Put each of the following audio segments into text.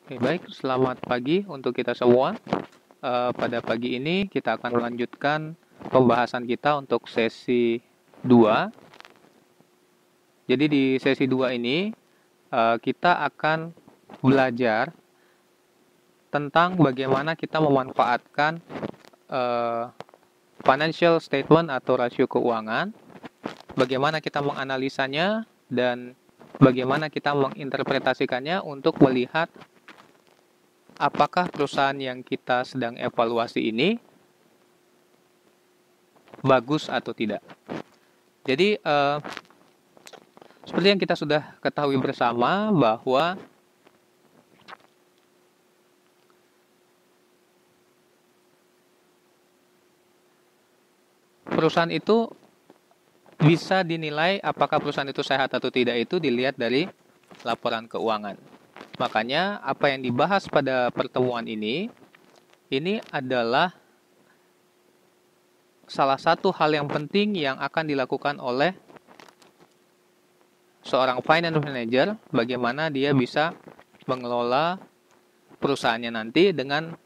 Oke, baik, selamat pagi untuk kita semua. Pada pagi ini kita akan melanjutkan pembahasan kita untuk sesi 2. Jadi di sesi 2 ini kita akan belajar tentang bagaimana kita memanfaatkan eh, financial statement atau rasio keuangan, bagaimana kita menganalisanya dan bagaimana kita menginterpretasikannya untuk melihat apakah perusahaan yang kita sedang evaluasi ini bagus atau tidak. Jadi seperti yang kita sudah ketahui bersama bahwa perusahaan itu bisa dinilai apakah perusahaan itu sehat atau tidak itu dilihat dari laporan keuangan. Makanya apa yang dibahas pada pertemuan ini adalah salah satu hal yang penting yang akan dilakukan oleh seorang finance manager, bagaimana dia bisa mengelola perusahaannya nanti dengan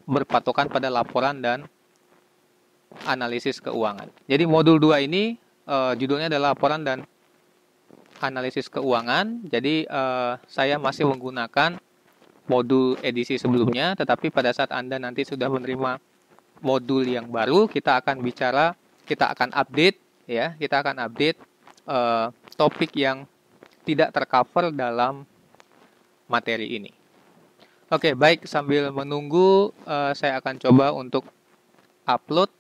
berpatokan pada laporan dan analisis keuangan. Jadi modul 2 ini judulnya adalah laporan dan analisis keuangan. Jadi saya masih menggunakan modul edisi sebelumnya, tetapi pada saat Anda nanti sudah menerima modul yang baru, kita akan bicara, kita akan update ya, kita akan update topik yang tidak tercover dalam materi ini. Oke, baik, sambil menunggu saya akan coba untuk upload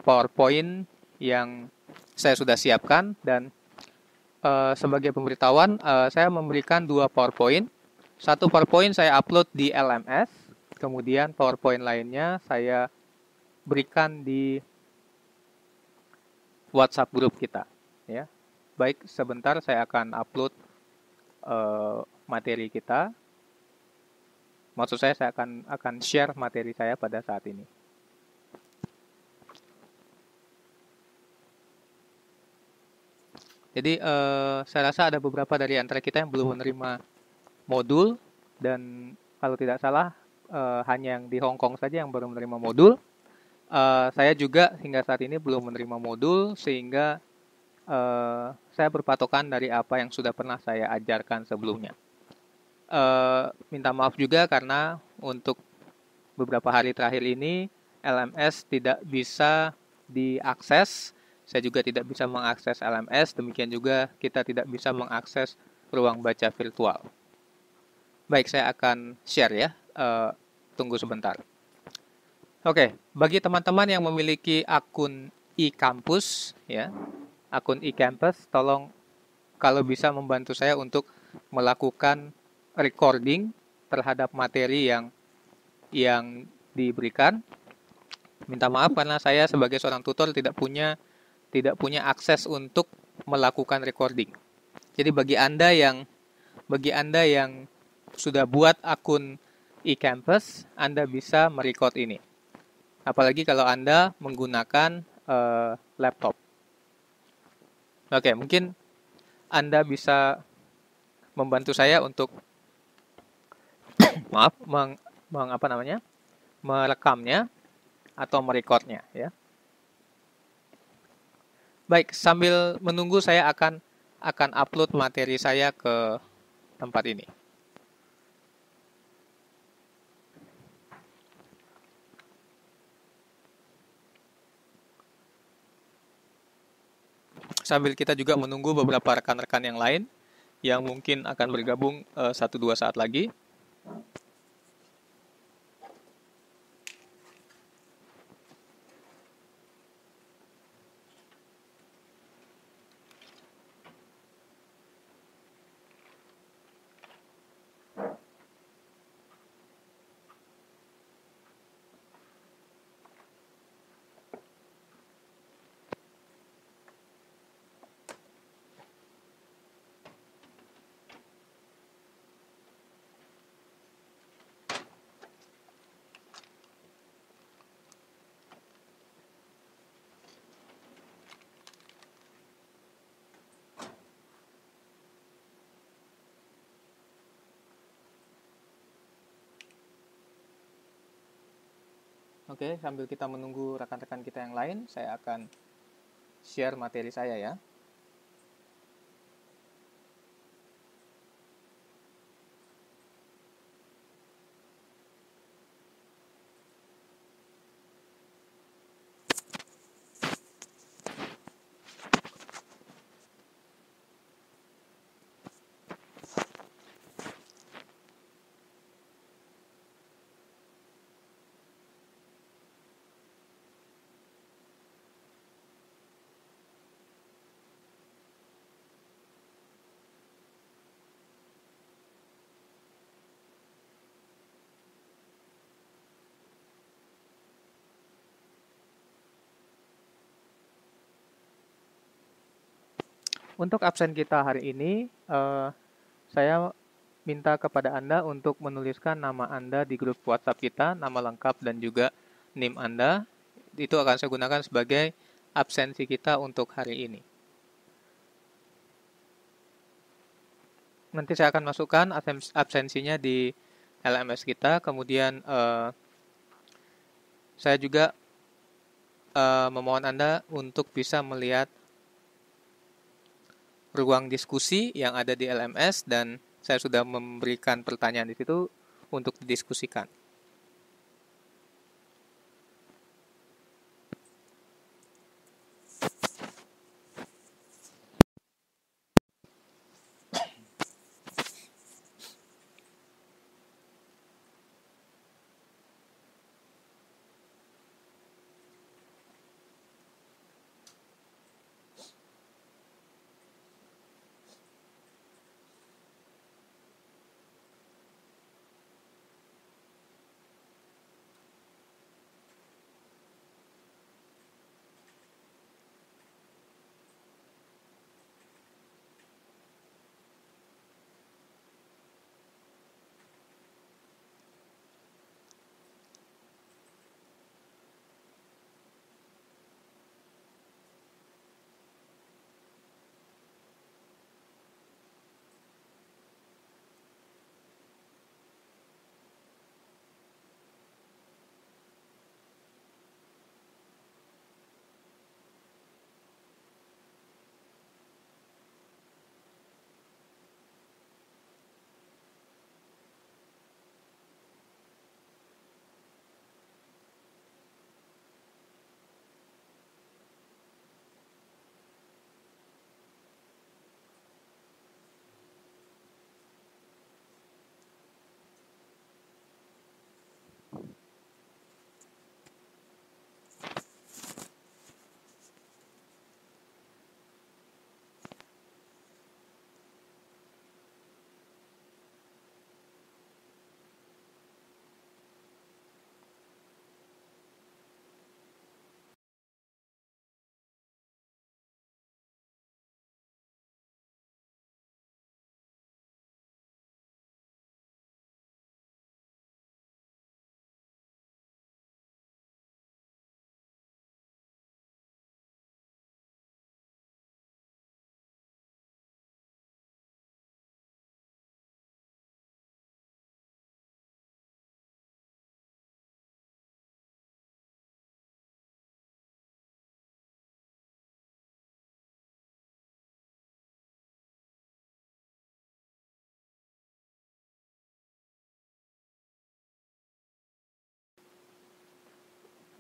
PowerPoint yang saya sudah siapkan dan sebagai pemberitahuan saya memberikan dua PowerPoint. Satu PowerPoint saya upload di LMS, kemudian PowerPoint lainnya saya berikan di WhatsApp grup kita. Ya, baik, sebentar saya akan upload materi kita. Maksud saya akan share materi saya pada saat ini. Jadi saya rasa ada beberapa dari antara kita yang belum menerima modul dan kalau tidak salah hanya yang di Hong Kong saja yang baru menerima modul. Saya juga hingga saat ini belum menerima modul sehingga saya berpatokan dari apa yang sudah pernah saya ajarkan sebelumnya. Minta maaf juga karena untuk beberapa hari terakhir ini LMS tidak bisa diakses. Saya juga tidak bisa mengakses LMS, demikian juga kita tidak bisa mengakses ruang baca virtual. Baik, saya akan share ya. Tunggu sebentar. Oke, bagi teman-teman yang memiliki akun e-kampus ya, akun e-campus, tolong kalau bisa membantu saya untuk melakukan recording terhadap materi yang diberikan. Minta maaf karena saya sebagai seorang tutor tidak punya akses untuk melakukan recording. Jadi bagi Anda yang sudah buat akun e-campus, Anda bisa merecord ini. Apalagi kalau Anda menggunakan laptop. Oke, mungkin Anda bisa membantu saya untuk maaf merekamnya atau merecordnya ya. Baik, sambil menunggu saya akan upload materi saya ke tempat ini. Sambil kita juga menunggu beberapa rekan-rekan yang lain yang mungkin akan bergabung 1-2 saat lagi. Oke, sambil kita menunggu rekan-rekan kita yang lain, saya akan share materi saya ya. Untuk absen kita hari ini, saya minta kepada Anda untuk menuliskan nama Anda di grup WhatsApp kita, nama lengkap dan juga NIM Anda. Itu akan saya gunakan sebagai absensi kita untuk hari ini. Nanti saya akan masukkan absensinya di LMS kita, kemudian saya juga memohon Anda untuk bisa melihat ruang diskusi yang ada di LMS dan saya sudah memberikan pertanyaan di situ untuk didiskusikan.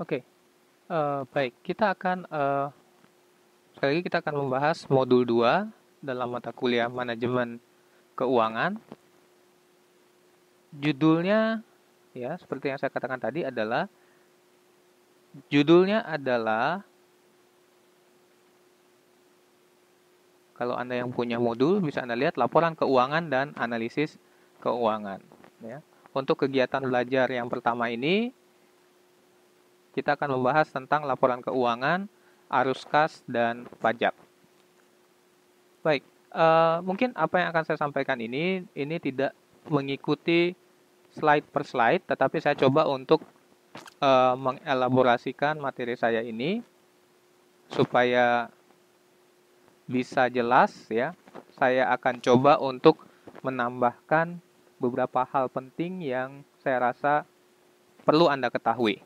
Oke, baik. Sekali lagi kita akan membahas modul 2 dalam mata kuliah manajemen keuangan. Judulnya, ya, seperti yang saya katakan tadi judulnya adalah, kalau Anda yang punya modul, bisa Anda lihat laporan keuangan dan analisis keuangan. Ya. Untuk kegiatan belajar yang pertama ini, kita akan membahas tentang laporan keuangan, arus kas, dan pajak. Baik, mungkin apa yang akan saya sampaikan ini tidak mengikuti slide per slide, tetapi saya coba untuk mengelaborasikan materi saya ini supaya bisa jelas ya. Saya akan coba untuk menambahkan beberapa hal penting yang saya rasa perlu Anda ketahui.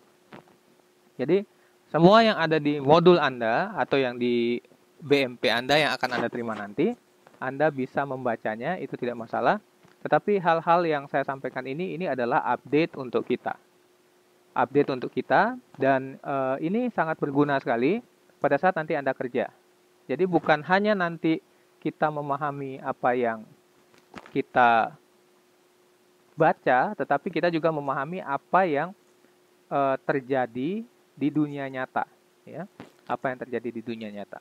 Jadi semua yang ada di modul Anda atau yang di BMP Anda yang akan Anda terima nanti, Anda bisa membacanya, itu tidak masalah. Tetapi hal-hal yang saya sampaikan ini adalah update untuk kita. Update untuk kita, dan ini sangat berguna sekali pada saat nanti Anda kerja. Jadi bukan hanya nanti kita memahami apa yang kita baca, tetapi kita juga memahami apa yang terjadi di dunia nyata, ya. Apa yang terjadi di dunia nyata.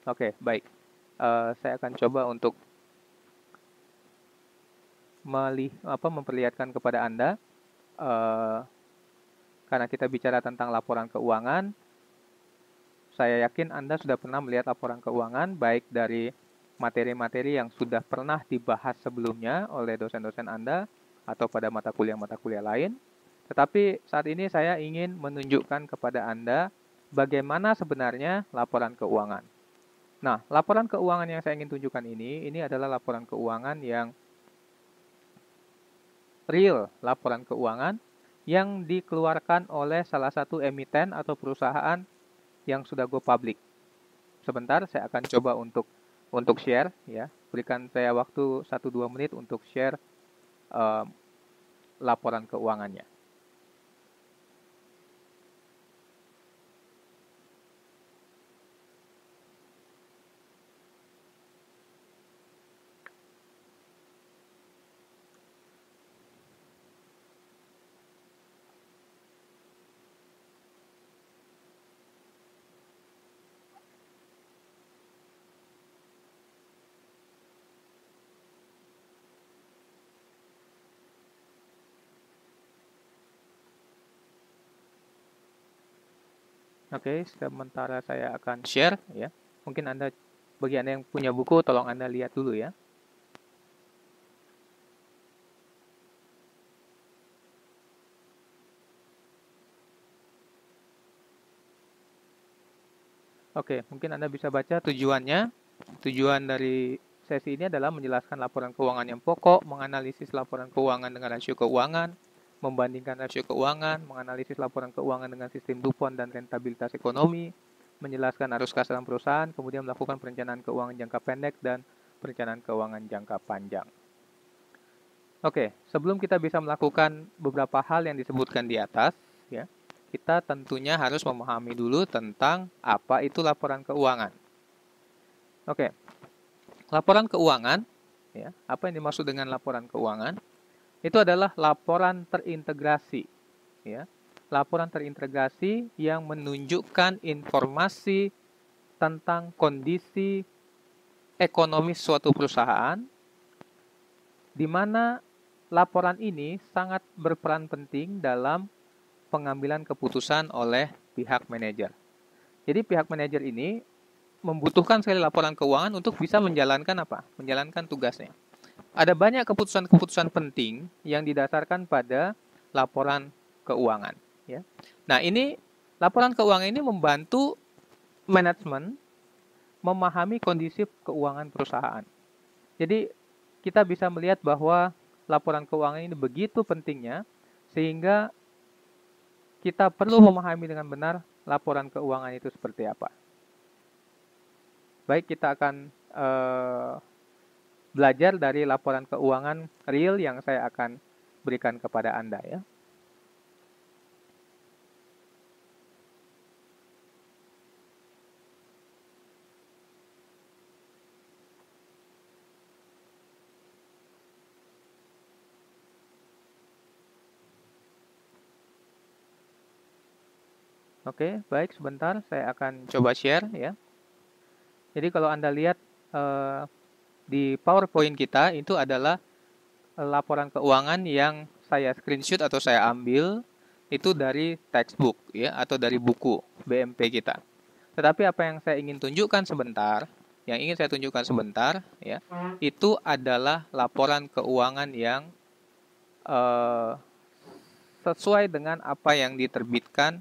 Oke, baik. Saya akan coba untuk memperlihatkan kepada Anda, karena kita bicara tentang laporan keuangan. Saya yakin Anda sudah pernah melihat laporan keuangan, baik dari materi-materi yang sudah pernah dibahas sebelumnya oleh dosen-dosen Anda, atau pada mata kuliah lain. Tetapi saat ini saya ingin menunjukkan kepada Anda bagaimana sebenarnya laporan keuangan. Nah, laporan keuangan yang saya ingin tunjukkan ini adalah laporan keuangan yang real, laporan keuangan yang dikeluarkan oleh salah satu emiten atau perusahaan yang sudah go public. Sebentar, saya akan coba untuk share, ya. Berikan saya waktu 1-2 menit untuk share laporan keuangannya. Oke, sementara saya akan share, ya. Mungkin bagi Anda yang punya buku, tolong Anda lihat dulu, ya. Oke, mungkin Anda bisa baca tujuannya. Tujuan dari sesi ini adalah menjelaskan laporan keuangan yang pokok, menganalisis laporan keuangan dengan rasio keuangan, membandingkan rasio keuangan, menganalisis laporan keuangan dengan sistem DuPont dan rentabilitas ekonomi, menjelaskan arus kas dalam perusahaan, kemudian melakukan perencanaan keuangan jangka pendek dan perencanaan keuangan jangka panjang. Oke, sebelum kita bisa melakukan beberapa hal yang disebutkan di atas, ya, kita tentunya harus memahami dulu tentang apa itu laporan keuangan. Oke, laporan keuangan, ya, apa yang dimaksud dengan laporan keuangan? Itu adalah laporan terintegrasi, ya. Laporan terintegrasi yang menunjukkan informasi tentang kondisi ekonomi suatu perusahaan, di mana laporan ini sangat berperan penting dalam pengambilan keputusan oleh pihak manajer. Jadi pihak manajer ini membutuhkan sekali laporan keuangan untuk bisa menjalankan apa? Menjalankan tugasnya. Ada banyak keputusan-keputusan penting yang didasarkan pada laporan keuangan, ya. Nah, ini laporan keuangan ini membantu manajemen memahami kondisi keuangan perusahaan. Jadi kita bisa melihat bahwa laporan keuangan ini begitu pentingnya sehingga kita perlu memahami dengan benar laporan keuangan itu seperti apa. Baik, kita akan belajar dari laporan keuangan real yang saya akan berikan kepada Anda, ya. Oke, baik, sebentar saya akan coba share, ya. Jadi kalau Anda lihat di PowerPoint kita itu adalah laporan keuangan yang saya screenshot atau saya ambil itu dari textbook, ya, atau dari buku BMP kita. Tetapi apa yang saya ingin tunjukkan sebentar, ya, itu adalah laporan keuangan yang sesuai dengan apa yang diterbitkan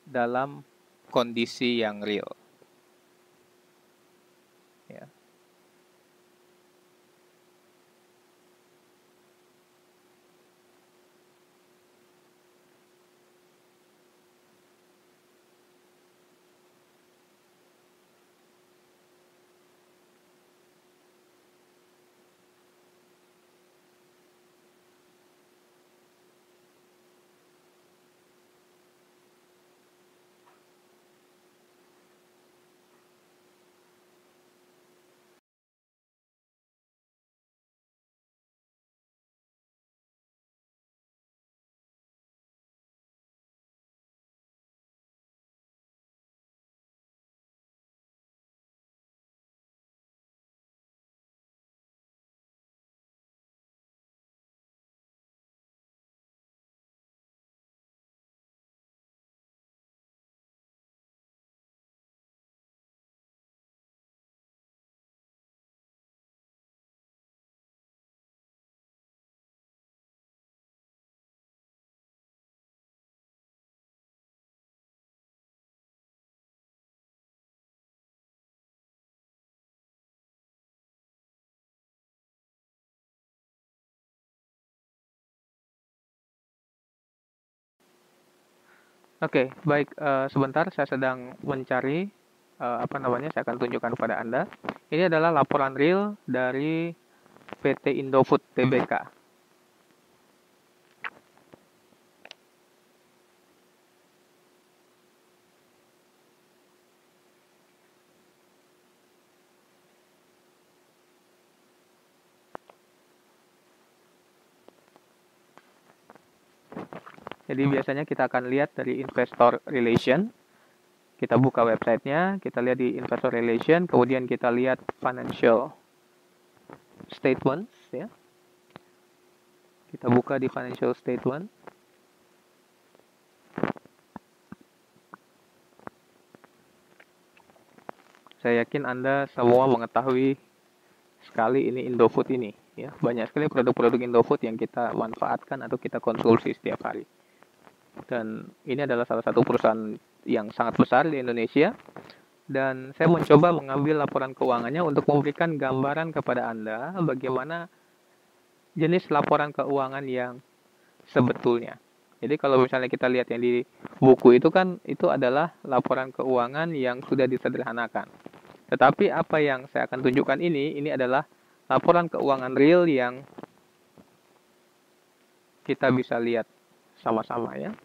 dalam kondisi yang real, ya. Oke, baik. Sebentar, saya sedang mencari saya akan tunjukkan kepada Anda. Ini adalah laporan real dari PT Indofood Tbk. Jadi biasanya kita akan lihat dari investor relation. Kita buka websitenya, kita lihat di investor relation, kemudian kita lihat financial statements, ya. Kita buka di financial statement. Saya yakin Anda semua mengetahui sekali ini Indofood ini, ya. Banyak sekali produk-produk Indofood yang kita manfaatkan atau kita konsumsi setiap hari. Dan ini adalah salah satu perusahaan yang sangat besar di Indonesia. Dan saya mencoba mengambil laporan keuangannya untuk memberikan gambaran kepada Anda bagaimana jenis laporan keuangan yang sebetulnya. Jadi kalau misalnya kita lihat yang di buku itu kan, itu adalah laporan keuangan yang sudah disederhanakan. Tetapi apa yang saya akan tunjukkan ini adalah laporan keuangan real yang kita bisa lihat sama-sama, ya.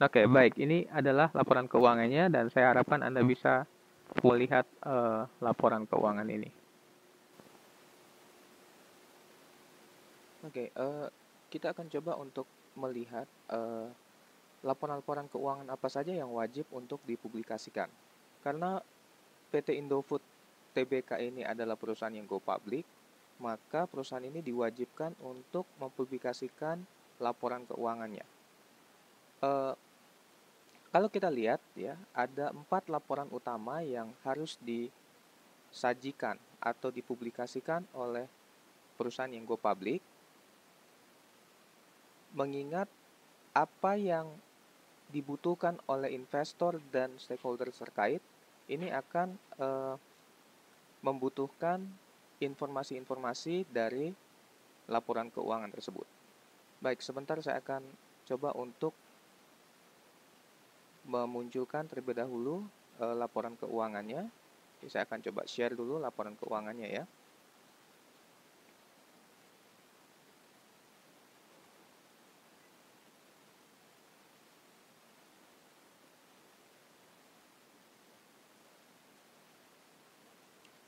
Oke, baik. Ini adalah laporan keuangannya dan saya harapkan Anda bisa melihat laporan keuangan ini. Oke, kita akan coba untuk melihat laporan-laporan keuangan apa saja yang wajib untuk dipublikasikan. Karena PT Indofood Tbk ini adalah perusahaan yang go public, maka perusahaan ini diwajibkan untuk mempublikasikan laporan keuangannya. Kalau kita lihat ya, ada 4 laporan utama yang harus disajikan atau dipublikasikan oleh perusahaan yang go public, mengingat apa yang dibutuhkan oleh investor dan stakeholder terkait ini akan membutuhkan informasi-informasi dari laporan keuangan tersebut. Baik, sebentar saya akan coba untuk memunculkan terlebih dahulu laporan keuangannya. Jadi saya akan coba share dulu laporan keuangannya ya.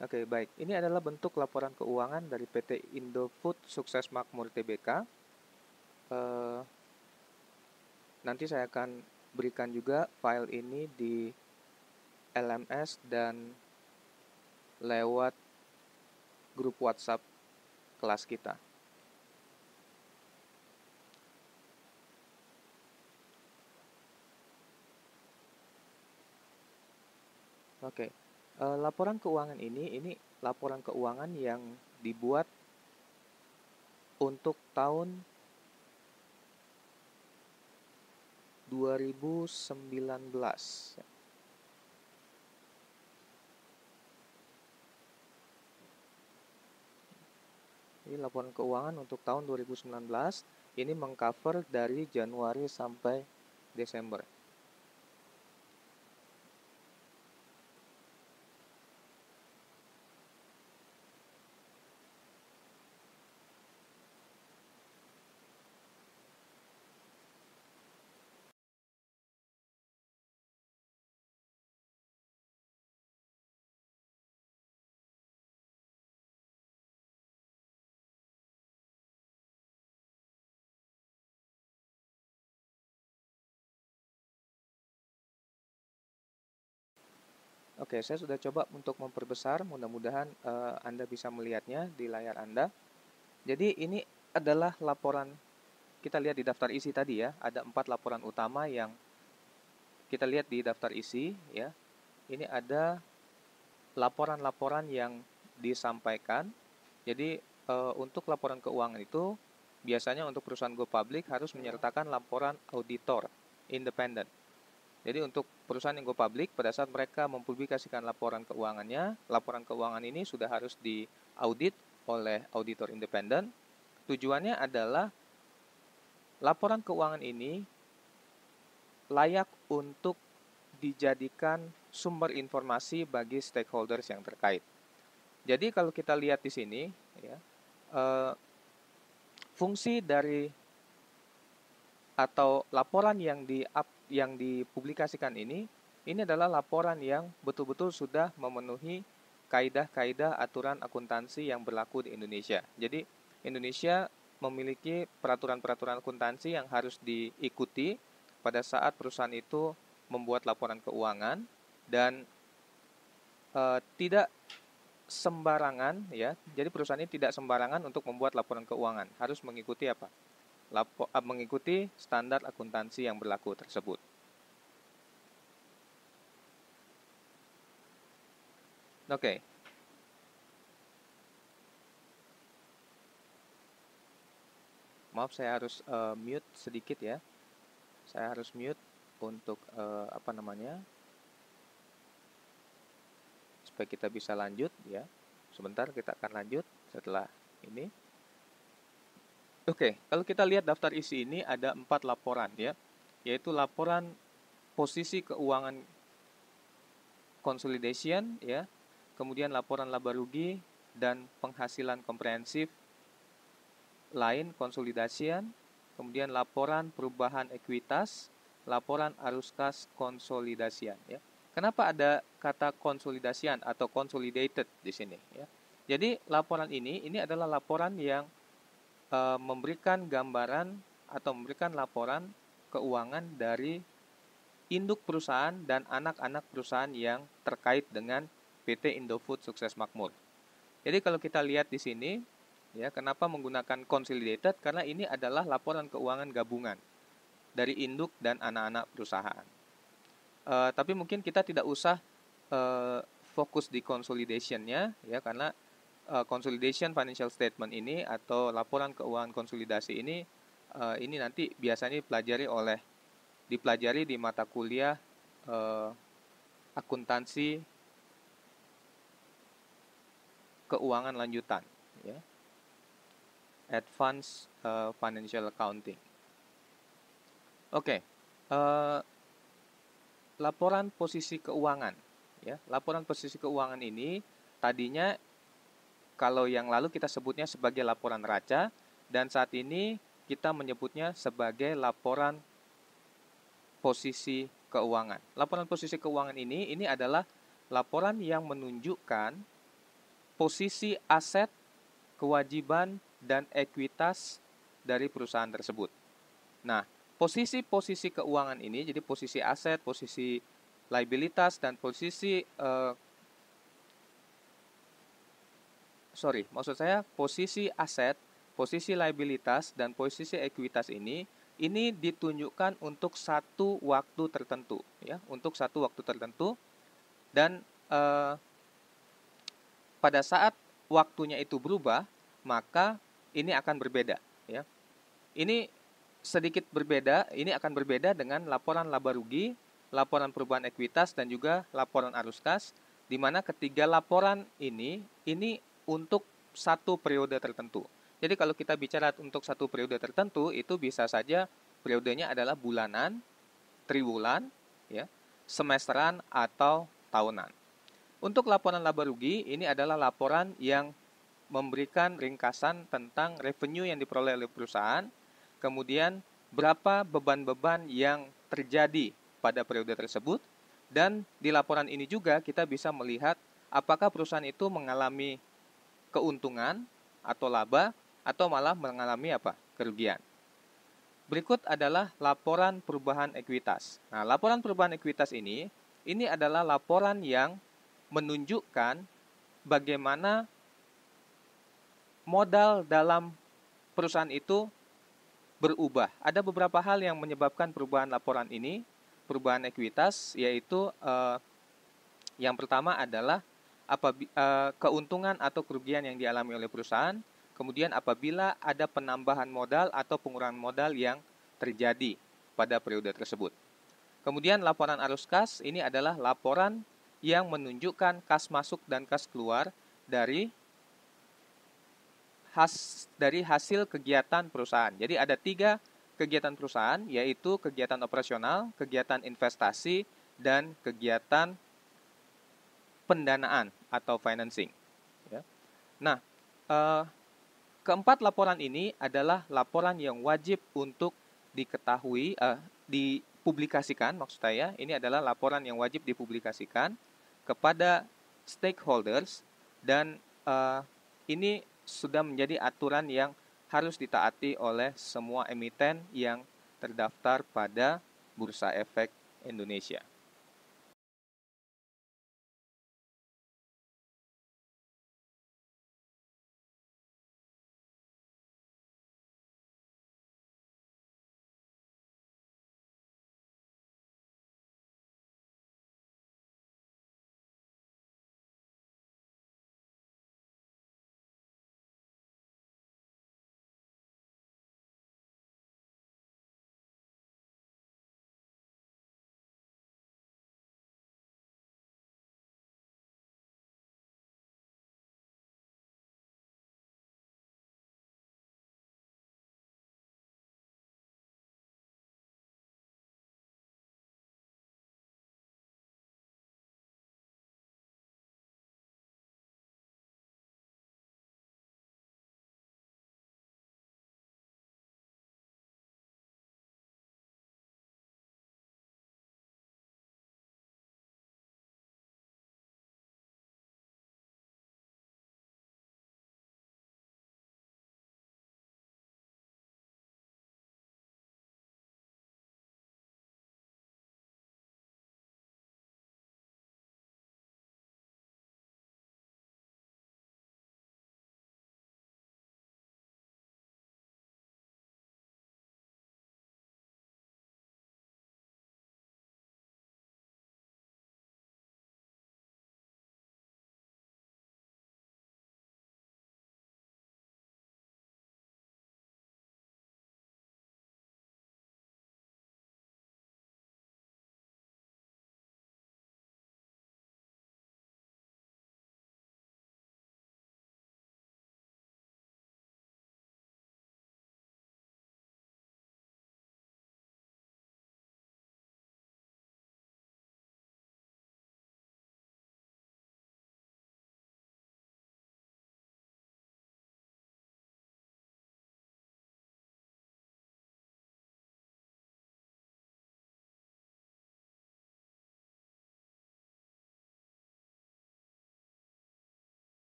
Oke, baik. Ini adalah bentuk laporan keuangan dari PT Indofood Sukses Makmur Tbk. Nanti saya akan berikan juga file ini di LMS dan lewat grup WhatsApp kelas kita. Oke, laporan keuangan ini laporan keuangan yang dibuat untuk tahun 2019. Ini laporan keuangan untuk tahun 2019, ini mengcover dari Januari sampai Desember. Oke, saya sudah coba untuk memperbesar, mudah-mudahan Anda bisa melihatnya di layar Anda. Jadi ini adalah laporan, kita lihat di daftar isi tadi ya, ada 4 laporan utama yang kita lihat di daftar isi ya. Ini ada laporan-laporan yang disampaikan. Jadi untuk laporan keuangan itu biasanya untuk perusahaan go public harus menyertakan laporan auditor independen. Jadi untuk perusahaan yang go public, pada saat mereka mempublikasikan laporan keuangannya, laporan keuangan ini sudah harus diaudit oleh auditor independen. Tujuannya adalah laporan keuangan ini layak untuk dijadikan sumber informasi bagi stakeholders yang terkait. Jadi kalau kita lihat di sini, ya, fungsi dari atau laporan yang dipublikasikan ini adalah laporan yang betul-betul sudah memenuhi kaidah-kaidah aturan akuntansi yang berlaku di Indonesia. Jadi Indonesia memiliki peraturan-peraturan akuntansi yang harus diikuti pada saat perusahaan itu membuat laporan keuangan, dan tidak sembarangan, ya. Jadi perusahaan ini tidak sembarangan untuk membuat laporan keuangan, harus mengikuti apa? Mengikuti standar akuntansi yang berlaku tersebut. Oke. Maaf, saya harus mute sedikit ya. Saya harus mute untuk supaya kita bisa lanjut ya. Sebentar, kita akan lanjut setelah ini. Oke, kalau kita lihat daftar isi ini ada 4 laporan ya, yaitu laporan posisi keuangan consolidation ya, kemudian laporan laba rugi dan penghasilan komprehensif lain konsolidasian, kemudian laporan perubahan ekuitas, laporan arus kas konsolidasian ya. Kenapa ada kata konsolidasian atau consolidated di sini ya? Jadi laporan ini adalah laporan yang memberikan gambaran atau memberikan laporan keuangan dari induk perusahaan dan anak-anak perusahaan yang terkait dengan PT Indofood Sukses Makmur. Jadi kalau kita lihat di sini, ya, kenapa menggunakan consolidated? Karena ini adalah laporan keuangan gabungan dari induk dan anak-anak perusahaan. Tapi mungkin kita tidak usah fokus di consolidation-nya, ya, karena consolidation financial statement ini atau laporan keuangan konsolidasi ini nanti biasanya dipelajari di mata kuliah akuntansi keuangan lanjutan ya, advanced financial accounting. Oke, laporan posisi keuangan ya. Laporan posisi keuangan ini tadinya kalau yang lalu kita sebutnya sebagai laporan neraca, dan saat ini kita menyebutnya sebagai laporan posisi keuangan. Laporan posisi keuangan ini adalah laporan yang menunjukkan posisi aset, kewajiban, dan ekuitas dari perusahaan tersebut. Nah, posisi-posisi keuangan ini, jadi posisi aset, posisi liabilitas, dan posisi posisi aset, posisi liabilitas, dan posisi ekuitas ini ditunjukkan untuk satu waktu tertentu, ya, untuk satu waktu tertentu, dan pada saat waktunya itu berubah, maka ini akan berbeda, ya. Ini sedikit berbeda, ini akan berbeda dengan laporan laba rugi, laporan perubahan ekuitas, dan juga laporan arus kas, di mana ketiga laporan ini untuk satu periode tertentu. Jadi kalau kita bicara untuk satu periode tertentu, itu bisa saja periodenya adalah bulanan, triwulan, ya, semesteran, atau tahunan. Untuk laporan laba rugi, ini adalah laporan yang memberikan ringkasan tentang revenue yang diperoleh oleh perusahaan, kemudian berapa beban-beban yang terjadi pada periode tersebut, dan di laporan ini juga kita bisa melihat apakah perusahaan itu mengalami keuntungan atau laba atau malah mengalami kerugian. Berikut adalah laporan perubahan ekuitas. Nah, laporan perubahan ekuitas ini adalah laporan yang menunjukkan bagaimana modal dalam perusahaan itu berubah. Ada beberapa hal yang menyebabkan perubahan laporan ini, perubahan ekuitas, yaitu yang pertama adalah keuntungan atau kerugian yang dialami oleh perusahaan, kemudian apabila ada penambahan modal atau pengurangan modal yang terjadi pada periode tersebut. Kemudian laporan arus kas ini adalah laporan yang menunjukkan kas masuk dan kas keluar dari hasil kegiatan perusahaan. Jadi ada 3 kegiatan perusahaan, yaitu kegiatan operasional, kegiatan investasi, dan kegiatan pendanaan atau financing. Ya. Nah, keempat laporan ini adalah laporan yang wajib untuk diketahui, dipublikasikan, maksud saya, ini adalah laporan yang wajib dipublikasikan kepada stakeholders, dan ini sudah menjadi aturan yang harus ditaati oleh semua emiten yang terdaftar pada Bursa Efek Indonesia.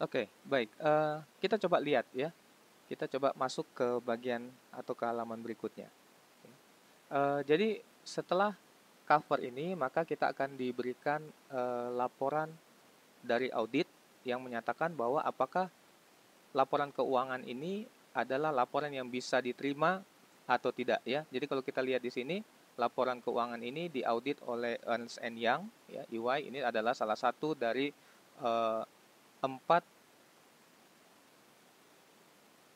Oke, baik. Kita coba lihat ya. Kita coba masuk ke bagian atau ke halaman berikutnya. Jadi setelah cover ini, maka kita akan diberikan laporan dari audit yang menyatakan bahwa apakah laporan keuangan ini adalah laporan yang bisa diterima atau tidak ya. Jadi kalau kita lihat di sini, laporan keuangan ini diaudit oleh Ernst Young ya, EY. Ini adalah salah satu dari eh, 4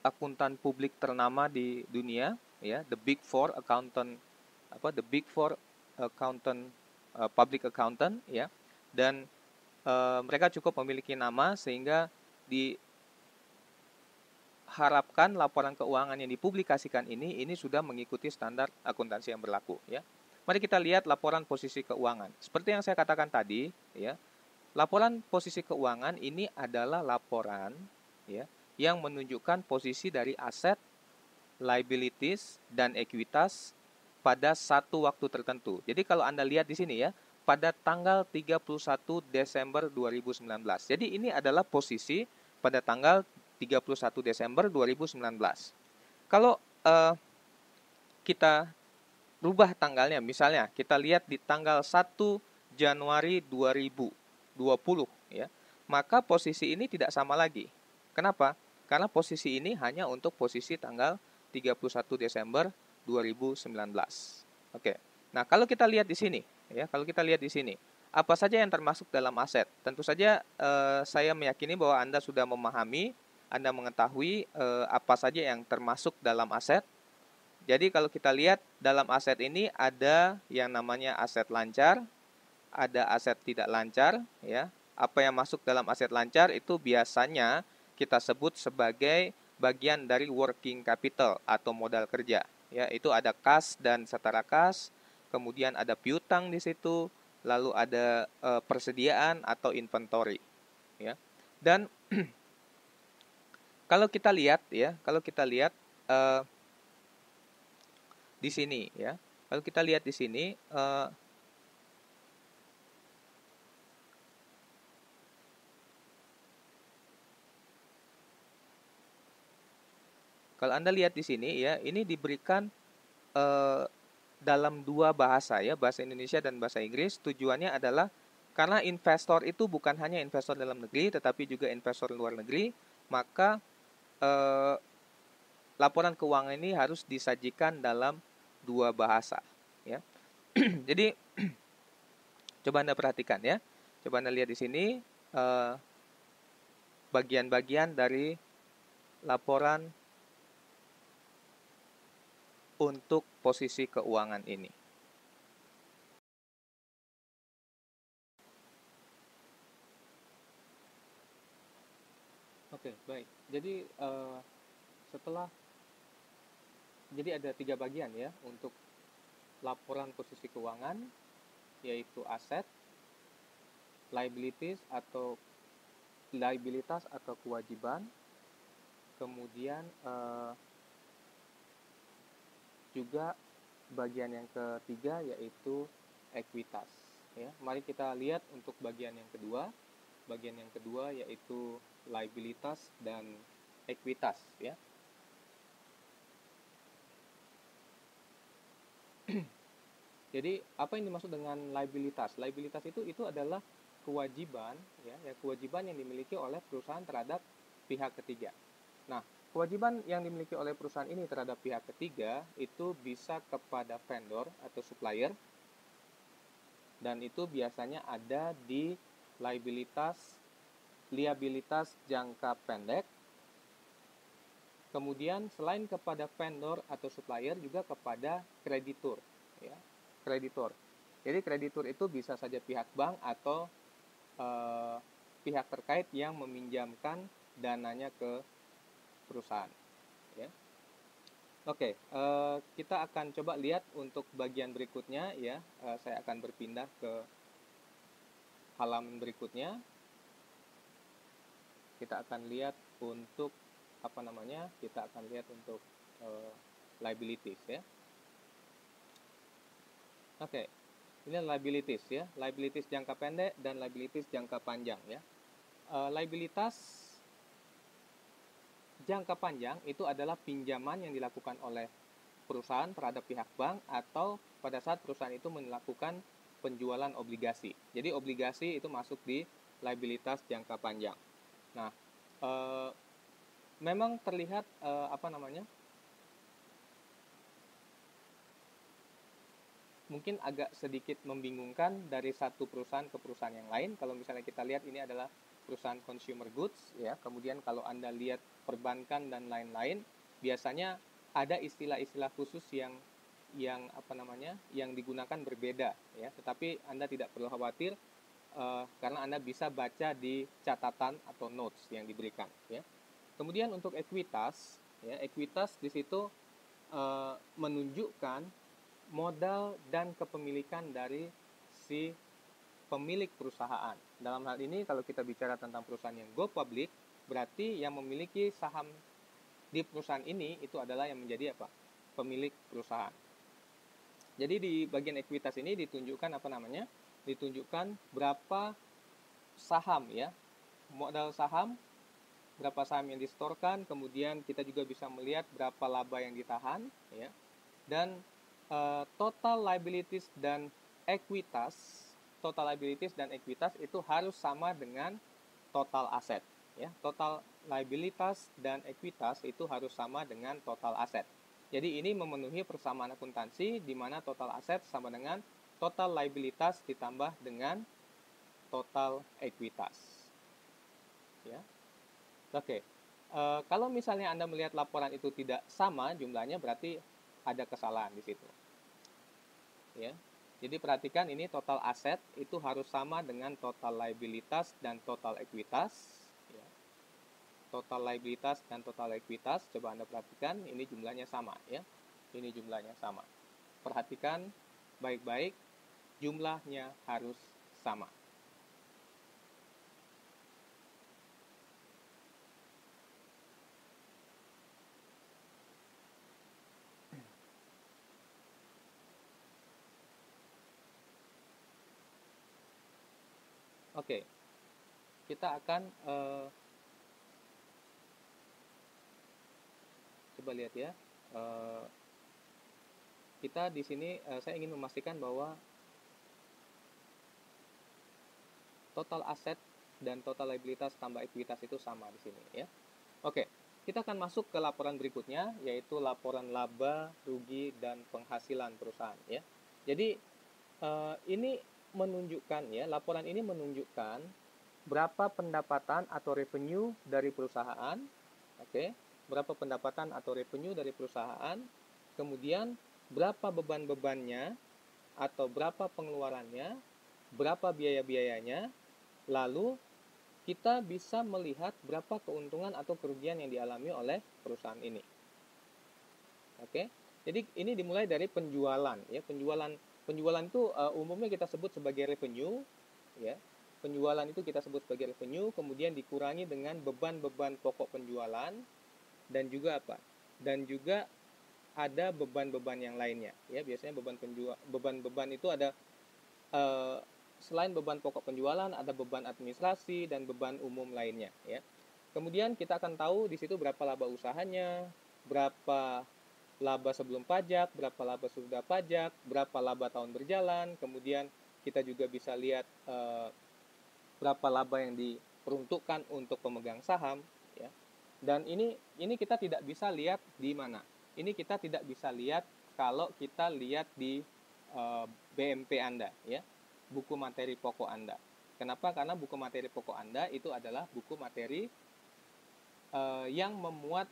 akuntan publik ternama di dunia ya, the Big Four accountant, the Big Four accountant, public accountant ya. Dan mereka cukup memiliki nama sehingga diharapkan laporan keuangan yang dipublikasikan ini sudah mengikuti standar akuntansi yang berlaku ya. Mari kita lihat laporan posisi keuangan. Seperti yang saya katakan tadi ya, laporan posisi keuangan ini adalah laporan ya yang menunjukkan posisi dari aset, liabilities, dan ekuitas pada satu waktu tertentu. Jadi kalau Anda lihat di sini ya, pada tanggal 31 Desember 2019. Jadi ini adalah posisi pada tanggal 31 Desember 2019. Kalau kita rubah tanggalnya, misalnya kita lihat di tanggal 1 Januari 2020 ya, maka posisi ini tidak sama lagi. Kenapa? Karena posisi ini hanya untuk posisi tanggal 31 Desember 2019. Oke. Nah, kalau kita lihat di sini ya, apa saja yang termasuk dalam aset? Tentu saja saya meyakini bahwa Anda sudah memahami, Anda mengetahui apa saja yang termasuk dalam aset. Jadi kalau kita lihat dalam aset ini ada yang namanya aset lancar, ada aset tidak lancar ya. Apa yang masuk dalam aset lancar itu biasanya kita sebut sebagai bagian dari working capital atau modal kerja ya. Itu ada kas dan setara kas, kemudian ada piutang di situ, lalu ada persediaan atau inventory ya. Dan kalau kita lihat di sini ya. Kalau kita lihat di sini kalau Anda lihat di sini ya, ini diberikan dalam dua bahasa ya, bahasa Indonesia dan bahasa Inggris. Tujuannya adalah karena investor itu bukan hanya investor dalam negeri, tetapi juga investor luar negeri, maka laporan keuangan ini harus disajikan dalam dua bahasa ya. Jadi coba Anda perhatikan ya. Coba Anda lihat di sini bagian-bagian dari laporan untuk posisi keuangan ini. Oke, baik. Jadi jadi ada 3 bagian ya untuk laporan posisi keuangan, yaitu aset, liabilities atau kewajiban, kemudian juga bagian yang ketiga yaitu ekuitas ya. Mari kita lihat untuk bagian yang kedua. Bagian yang kedua yaitu liabilitas dan ekuitas ya. Jadi apa yang dimaksud dengan liabilitas? Liabilitas itu adalah kewajiban ya, kewajiban yang dimiliki oleh perusahaan terhadap pihak ketiga. Nah, kewajiban yang dimiliki oleh perusahaan ini terhadap pihak ketiga itu bisa kepada vendor atau supplier, dan itu biasanya ada di liabilitas jangka pendek. Kemudian selain kepada vendor atau supplier juga kepada kreditur ya. Kreditur. Jadi kreditur itu bisa saja pihak bank atau pihak terkait yang meminjamkan dananya ke perusahaan ya. Oke, kita akan coba lihat untuk bagian berikutnya ya. Saya akan berpindah ke halaman berikutnya. Kita akan lihat untuk kita akan lihat untuk liabilities ya. Oke, ini liabilities ya, liabilities jangka pendek dan liabilities jangka panjang ya. Liabilitas jangka panjang itu adalah pinjaman yang dilakukan oleh perusahaan terhadap pihak bank atau pada saat perusahaan itu melakukan penjualan obligasi. Jadi obligasi itu masuk di liabilitas jangka panjang. Nah, memang terlihat mungkin agak sedikit membingungkan dari satu perusahaan ke perusahaan yang lain. Kalau misalnya kita lihat ini adalah perusahaan consumer goods, ya. Kemudian kalau Anda lihat perbankan dan lain-lain, biasanya ada istilah-istilah khusus yang digunakan berbeda, ya. Tetapi Anda tidak perlu khawatir karena Anda bisa baca di catatan atau notes yang diberikan, ya. Kemudian untuk ekuitas, ya, ekuitas di situ menunjukkan modal dan kepemilikan dari si pemilik perusahaan. Dalam hal ini kalau kita bicara tentang perusahaan yang go public, berarti yang memiliki saham di perusahaan ini itu adalah yang menjadi pemilik perusahaan. Jadi di bagian ekuitas ini ditunjukkan ditunjukkan berapa saham, ya, modal saham, berapa saham yang disetorkan, kemudian kita juga bisa melihat berapa laba yang ditahan, ya, dan total liabilities dan ekuitas itu harus sama dengan total aset, ya. Total liabilitas dan ekuitas itu harus sama dengan total aset. Jadi ini memenuhi persamaan akuntansi di mana total aset sama dengan total liabilitas ditambah dengan total ekuitas, ya. Oke. Kalau misalnya Anda melihat laporan itu tidak sama jumlahnya, berarti ada kesalahan di situ, ya. Jadi perhatikan ini total aset itu harus sama dengan total liabilitas dan total ekuitas, ya. Total liabilitas dan total ekuitas, coba Anda perhatikan ini jumlahnya sama, ya. Ini jumlahnya sama. Perhatikan baik-baik, jumlahnya harus sama. Oke, kita akan coba lihat, ya. Kita di sini saya ingin memastikan bahwa total aset dan total liabilitas tambah ekuitas itu sama di sini, ya. Oke, kita akan masuk ke laporan berikutnya, yaitu laporan laba, rugi, dan penghasilan perusahaan, ya. Jadi ini menunjukkan, ya, laporan ini menunjukkan berapa pendapatan atau revenue dari perusahaan, oke, berapa pendapatan atau revenue dari perusahaan, kemudian berapa beban-bebannya atau berapa pengeluarannya, berapa biaya-biayanya, lalu kita bisa melihat berapa keuntungan atau kerugian yang dialami oleh perusahaan ini. Oke, jadi ini dimulai dari penjualan, ya. Penjualan itu umumnya kita sebut sebagai revenue, ya. Penjualan itu kita sebut sebagai revenue, kemudian dikurangi dengan beban-beban pokok penjualan dan juga Dan juga ada beban-beban yang lainnya, ya. Biasanya beban-beban itu ada selain beban pokok penjualan, ada beban administrasi dan beban umum lainnya, ya. Kemudian kita akan tahu di situ berapa laba usahanya, berapa laba sebelum pajak, berapa laba sudah pajak, berapa laba tahun berjalan. Kemudian kita juga bisa lihat berapa laba yang diperuntukkan untuk pemegang saham, ya. Dan ini kita tidak bisa lihat di mana. Ini kita tidak bisa lihat kalau kita lihat di BMP Anda, ya, buku materi pokok Anda. Kenapa? Karena buku materi pokok Anda itu adalah buku materi yang memuat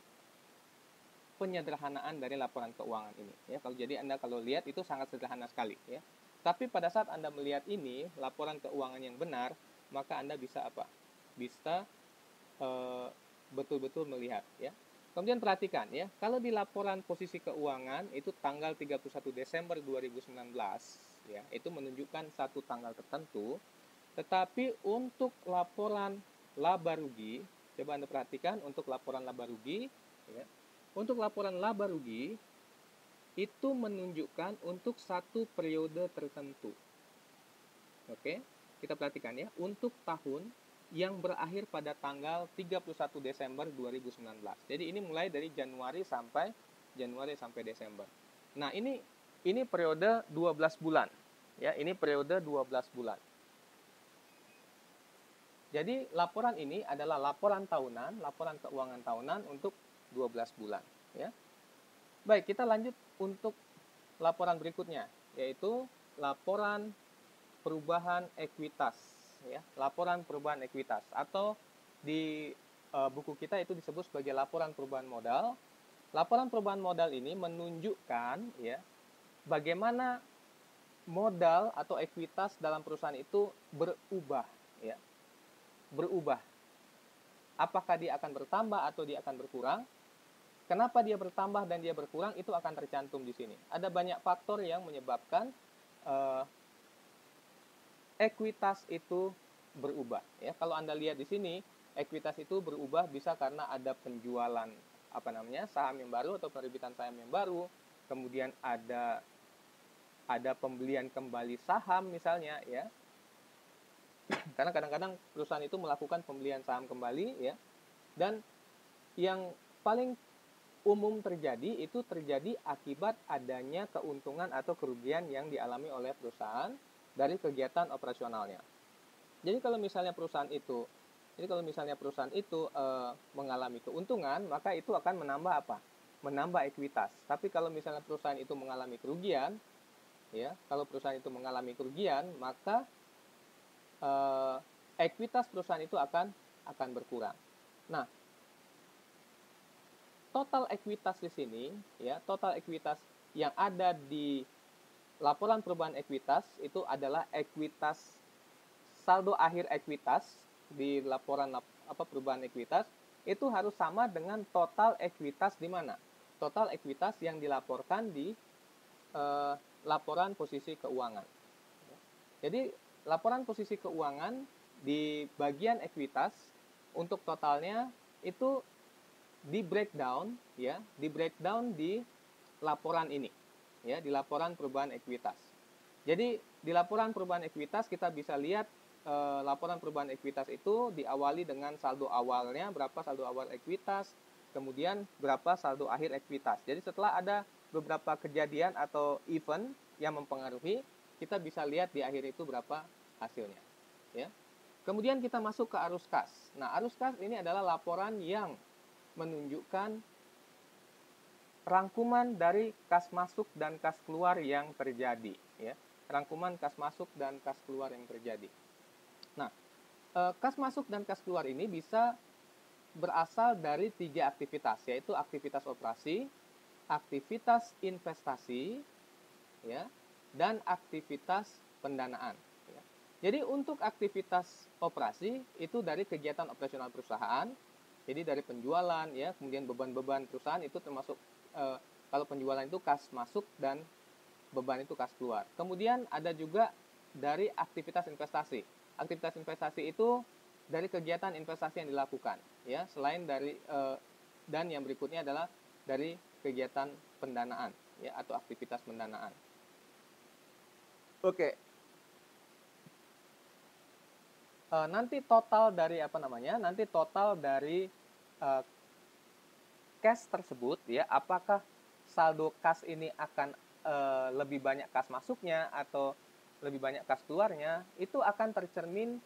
penyederhanaan dari laporan keuangan ini, ya. Anda kalau lihat itu sangat sederhana sekali, ya. Tapi pada saat Anda melihat ini laporan keuangan yang benar, maka Anda bisa Bisa betul-betul melihat, ya. Kemudian perhatikan, ya, kalau di laporan posisi keuangan itu tanggal 31 Desember 2019, ya, itu menunjukkan satu tanggal tertentu. Tetapi untuk laporan laba rugi, coba Anda perhatikan untuk laporan laba rugi, ya. Untuk laporan laba rugi itu menunjukkan untuk satu periode tertentu. Oke, kita perhatikan, ya, untuk tahun yang berakhir pada tanggal 31 Desember 2019. Jadi ini mulai dari Januari sampai Desember. Nah, ini periode 12 bulan. Ya, ini periode 12 bulan. Jadi laporan ini adalah laporan tahunan, laporan keuangan tahunan untuk 12 bulan, ya. Baik, kita lanjut untuk laporan berikutnya, yaitu laporan perubahan ekuitas, ya. Laporan perubahan ekuitas atau di buku kita itu disebut sebagai laporan perubahan modal. Laporan perubahan modal ini menunjukkan, ya, bagaimana modal atau ekuitas dalam perusahaan itu berubah, ya. Berubah. Apakah dia akan bertambah atau dia akan berkurang? Kenapa dia bertambah dan dia berkurang itu akan tercantum di sini. Ada banyak faktor yang menyebabkan ekuitas itu berubah. Ya, kalau Anda lihat di sini, ekuitas itu berubah bisa karena ada penjualan saham yang baru atau penerbitan saham yang baru, kemudian ada pembelian kembali saham misalnya, ya. Karena kadang-kadang perusahaan itu melakukan pembelian saham kembali, ya. Dan yang paling umum terjadi itu terjadi akibat adanya keuntungan atau kerugian yang dialami oleh perusahaan dari kegiatan operasionalnya. Jadi kalau misalnya perusahaan itu mengalami keuntungan, maka itu akan menambah apa? Menambah ekuitas. Tapi kalau misalnya perusahaan itu mengalami kerugian, ya, kalau perusahaan itu mengalami kerugian, maka ekuitas perusahaan itu akan berkurang. Nah, total ekuitas di sini, ya, total ekuitas yang ada di laporan perubahan ekuitas itu adalah ekuitas saldo akhir ekuitas di laporan perubahan ekuitas itu harus sama dengan total ekuitas di mana? Total ekuitas yang dilaporkan di laporan posisi keuangan. Jadi laporan posisi keuangan di bagian ekuitas untuk totalnya itu di breakdown, ya, di breakdown di laporan ini, ya, di laporan perubahan ekuitas. Jadi di laporan perubahan ekuitas kita bisa lihat laporan perubahan ekuitas itu diawali dengan saldo awalnya, berapa saldo awal ekuitas, kemudian berapa saldo akhir ekuitas. Jadi setelah ada beberapa kejadian atau event yang mempengaruhi, kita bisa lihat di akhir itu berapa hasilnya, ya. Kemudian kita masuk ke arus kas. Nah, arus kas ini adalah laporan yang menunjukkan rangkuman dari kas masuk dan kas keluar yang terjadi, ya. Rangkuman kas masuk dan kas keluar yang terjadi. Nah, kas masuk dan kas keluar ini bisa berasal dari 3 aktivitas, yaitu aktivitas operasi, aktivitas investasi, ya, dan aktivitas pendanaan. Ya. Jadi untuk aktivitas operasi itu dari kegiatan operasional perusahaan, jadi dari penjualan, ya, kemudian beban-beban perusahaan itu termasuk kalau penjualan itu kas masuk dan beban itu kas keluar. Kemudian ada juga dari aktivitas investasi. Aktivitas investasi itu dari kegiatan investasi yang dilakukan, ya, selain dari dan yang berikutnya adalah dari kegiatan pendanaan, ya, atau aktivitas pendanaan. Oke. Nanti total dari Nanti total dari cash tersebut, ya, apakah saldo kas ini akan lebih banyak kas masuknya atau lebih banyak kas keluarnya, itu akan tercermin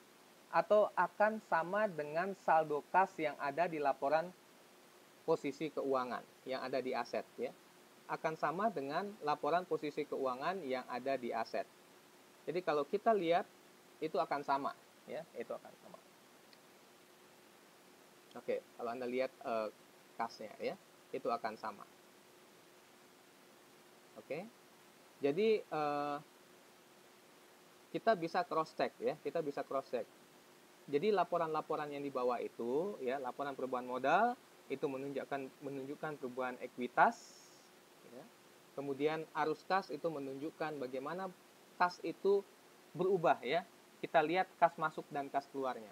atau akan sama dengan saldo kas yang ada di laporan posisi keuangan yang ada di aset, ya. Akan sama dengan laporan posisi keuangan yang ada di aset. Jadi kalau kita lihat itu akan sama, ya, itu akan sama. Oke, kalau Anda lihat kasnya, ya, itu akan sama. Oke. Jadi kita bisa cross check, ya, kita bisa cross check. Jadi laporan-laporan yang dibawa itu, ya, laporan perubahan modal itu menunjukkan perubahan ekuitas, ya. Kemudian arus kas itu menunjukkan bagaimana kas itu berubah, ya. Kita lihat kas masuk dan kas keluarnya.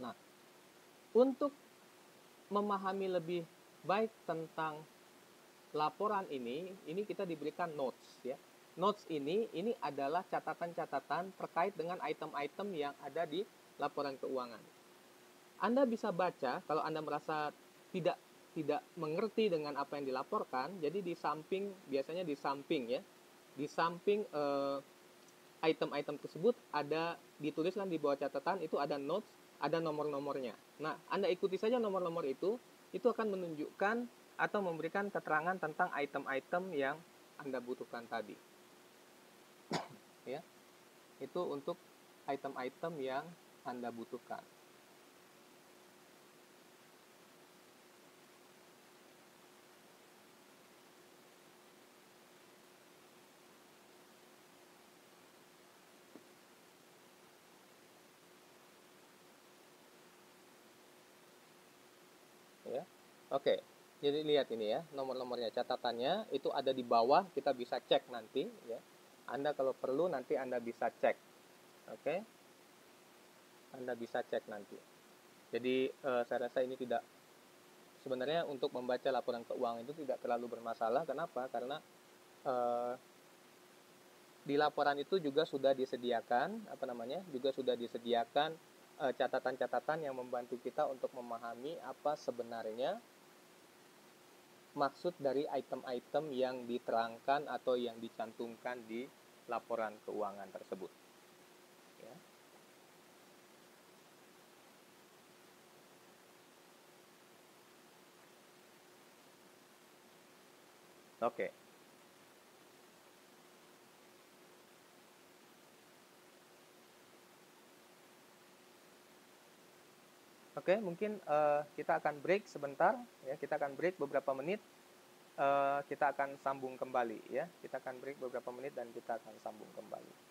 Nah, untuk memahami lebih baik tentang laporan ini kita diberikan notes, ya. notes ini adalah catatan-catatan terkait dengan item-item yang ada di laporan keuangan. Anda bisa baca kalau Anda merasa tidak mengerti dengan apa yang dilaporkan. Jadi di samping, biasanya di samping ya, di samping item-item tersebut ada dituliskan di bawah catatan, itu ada notes, ada nomor-nomornya. Nah, Anda ikuti saja nomor-nomor itu akan menunjukkan atau memberikan keterangan tentang item-item yang Anda butuhkan tadi. Ya, itu untuk item-item yang Anda butuhkan. Ya. Oke. Jadi lihat ini ya, nomor-nomornya, catatannya itu ada di bawah, kita bisa cek nanti ya. Anda kalau perlu nanti Anda bisa cek. Oke. Anda bisa cek nanti. Jadi saya rasa ini tidak, sebenarnya untuk membaca laporan keuangan itu tidak terlalu bermasalah. Kenapa? Karena di laporan itu juga sudah disediakan catatan-catatan yang membantu kita untuk memahami apa sebenarnya maksud dari item-item yang diterangkan atau yang dicantumkan di laporan keuangan tersebut. Ya. Oke. Oke, mungkin kita akan break sebentar, ya. Kita akan break beberapa menit. Kita akan sambung kembali, ya. Kita akan break beberapa menit dan kita akan sambung kembali.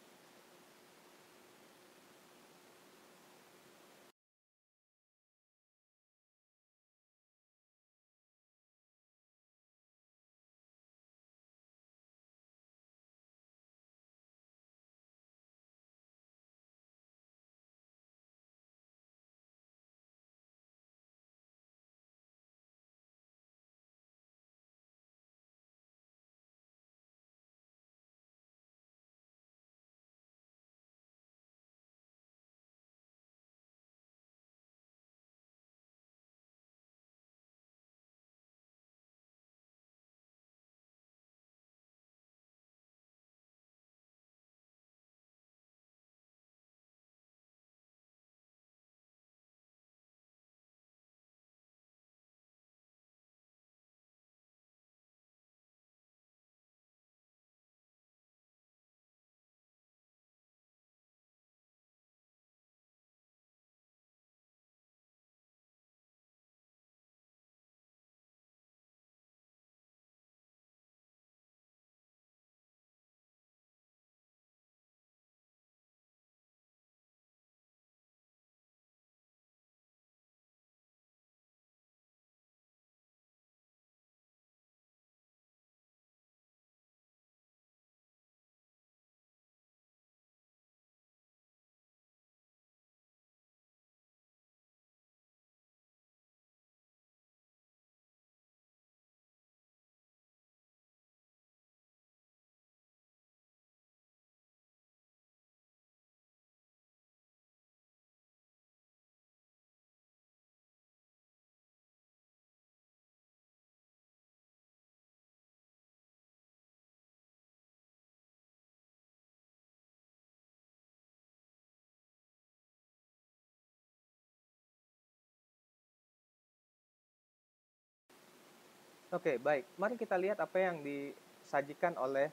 Oke, baik. Mari kita lihat apa yang disajikan oleh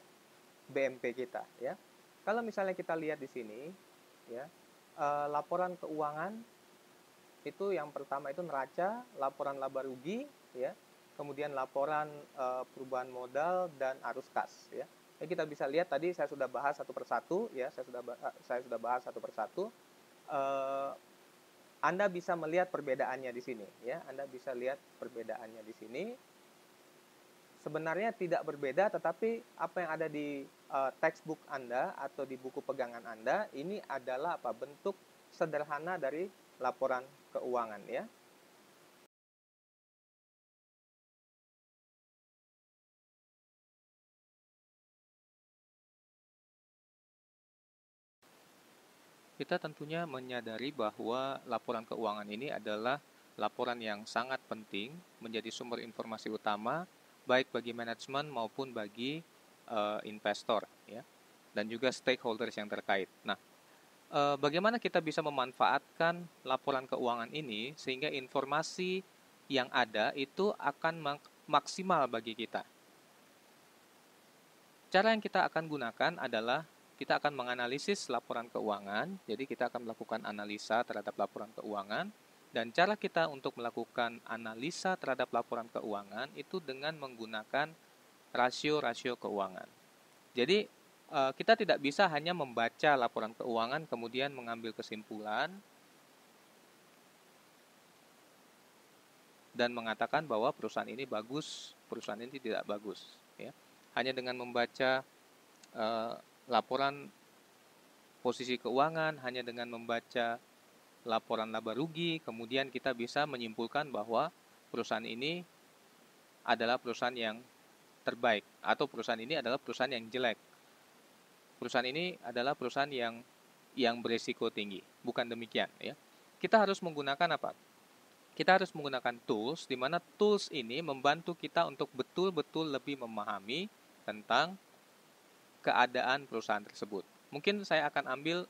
BMP kita, ya. Kalau misalnya kita lihat di sini, ya, laporan keuangan itu yang pertama itu neraca, laporan laba rugi, ya, kemudian laporan perubahan modal dan arus kas, ya. Jadi kita bisa lihat tadi saya sudah bahas satu persatu, ya, saya sudah bahas satu persatu. Anda bisa melihat perbedaannya di sini, ya. Anda bisa lihat perbedaannya di sini. Sebenarnya tidak berbeda, tetapi apa yang ada di textbook Anda atau di buku pegangan Anda ini adalah bentuk sederhana dari laporan keuangan, ya. Kita tentunya menyadari bahwa laporan keuangan ini adalah laporan yang sangat penting, menjadi sumber informasi utama baik bagi manajemen maupun bagi investor, ya, dan juga stakeholders yang terkait. Nah, bagaimana kita bisa memanfaatkan laporan keuangan ini sehingga informasi yang ada itu akan maksimal bagi kita. Cara yang kita akan gunakan adalah kita akan menganalisis laporan keuangan, jadi kita akan melakukan analisa terhadap laporan keuangan, dan cara kita untuk melakukan analisa terhadap laporan keuangan itu dengan menggunakan rasio-rasio keuangan. Jadi, kita tidak bisa hanya membaca laporan keuangan kemudian mengambil kesimpulan dan mengatakan bahwa perusahaan ini bagus, perusahaan ini tidak bagus. Ya. Hanya dengan membaca laporan posisi keuangan, hanya dengan membaca laporan laba rugi, kemudian kita bisa menyimpulkan bahwa perusahaan ini adalah perusahaan yang terbaik, atau perusahaan ini adalah perusahaan yang jelek. Perusahaan ini adalah perusahaan yang berisiko tinggi. Bukan demikian, ya. Kita harus menggunakan apa? Kita harus menggunakan tools, di mana tools ini membantu kita untuk betul-betul lebih memahami tentang keadaan perusahaan tersebut. Mungkin saya akan ambil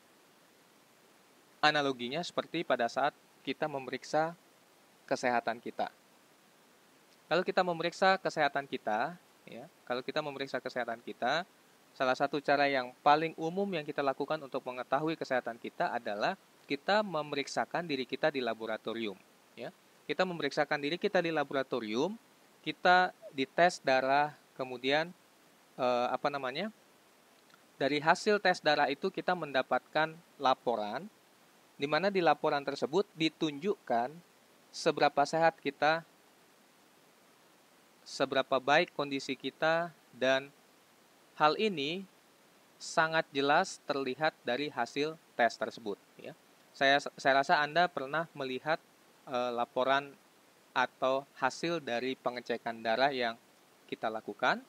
analoginya seperti pada saat kita memeriksa kesehatan kita. Kalau kita memeriksa kesehatan kita, ya, salah satu cara yang paling umum yang kita lakukan untuk mengetahui kesehatan kita adalah kita memeriksakan diri kita di laboratorium. Ya. Kita memeriksakan diri kita di laboratorium, kita dites darah, kemudian dari hasil tes darah itu kita mendapatkan laporan, di mana di laporan tersebut ditunjukkan seberapa sehat kita, seberapa baik kondisi kita, dan hal ini sangat jelas terlihat dari hasil tes tersebut. Ya. Saya rasa Anda pernah melihat laporan atau hasil dari pengecekan darah yang kita lakukan.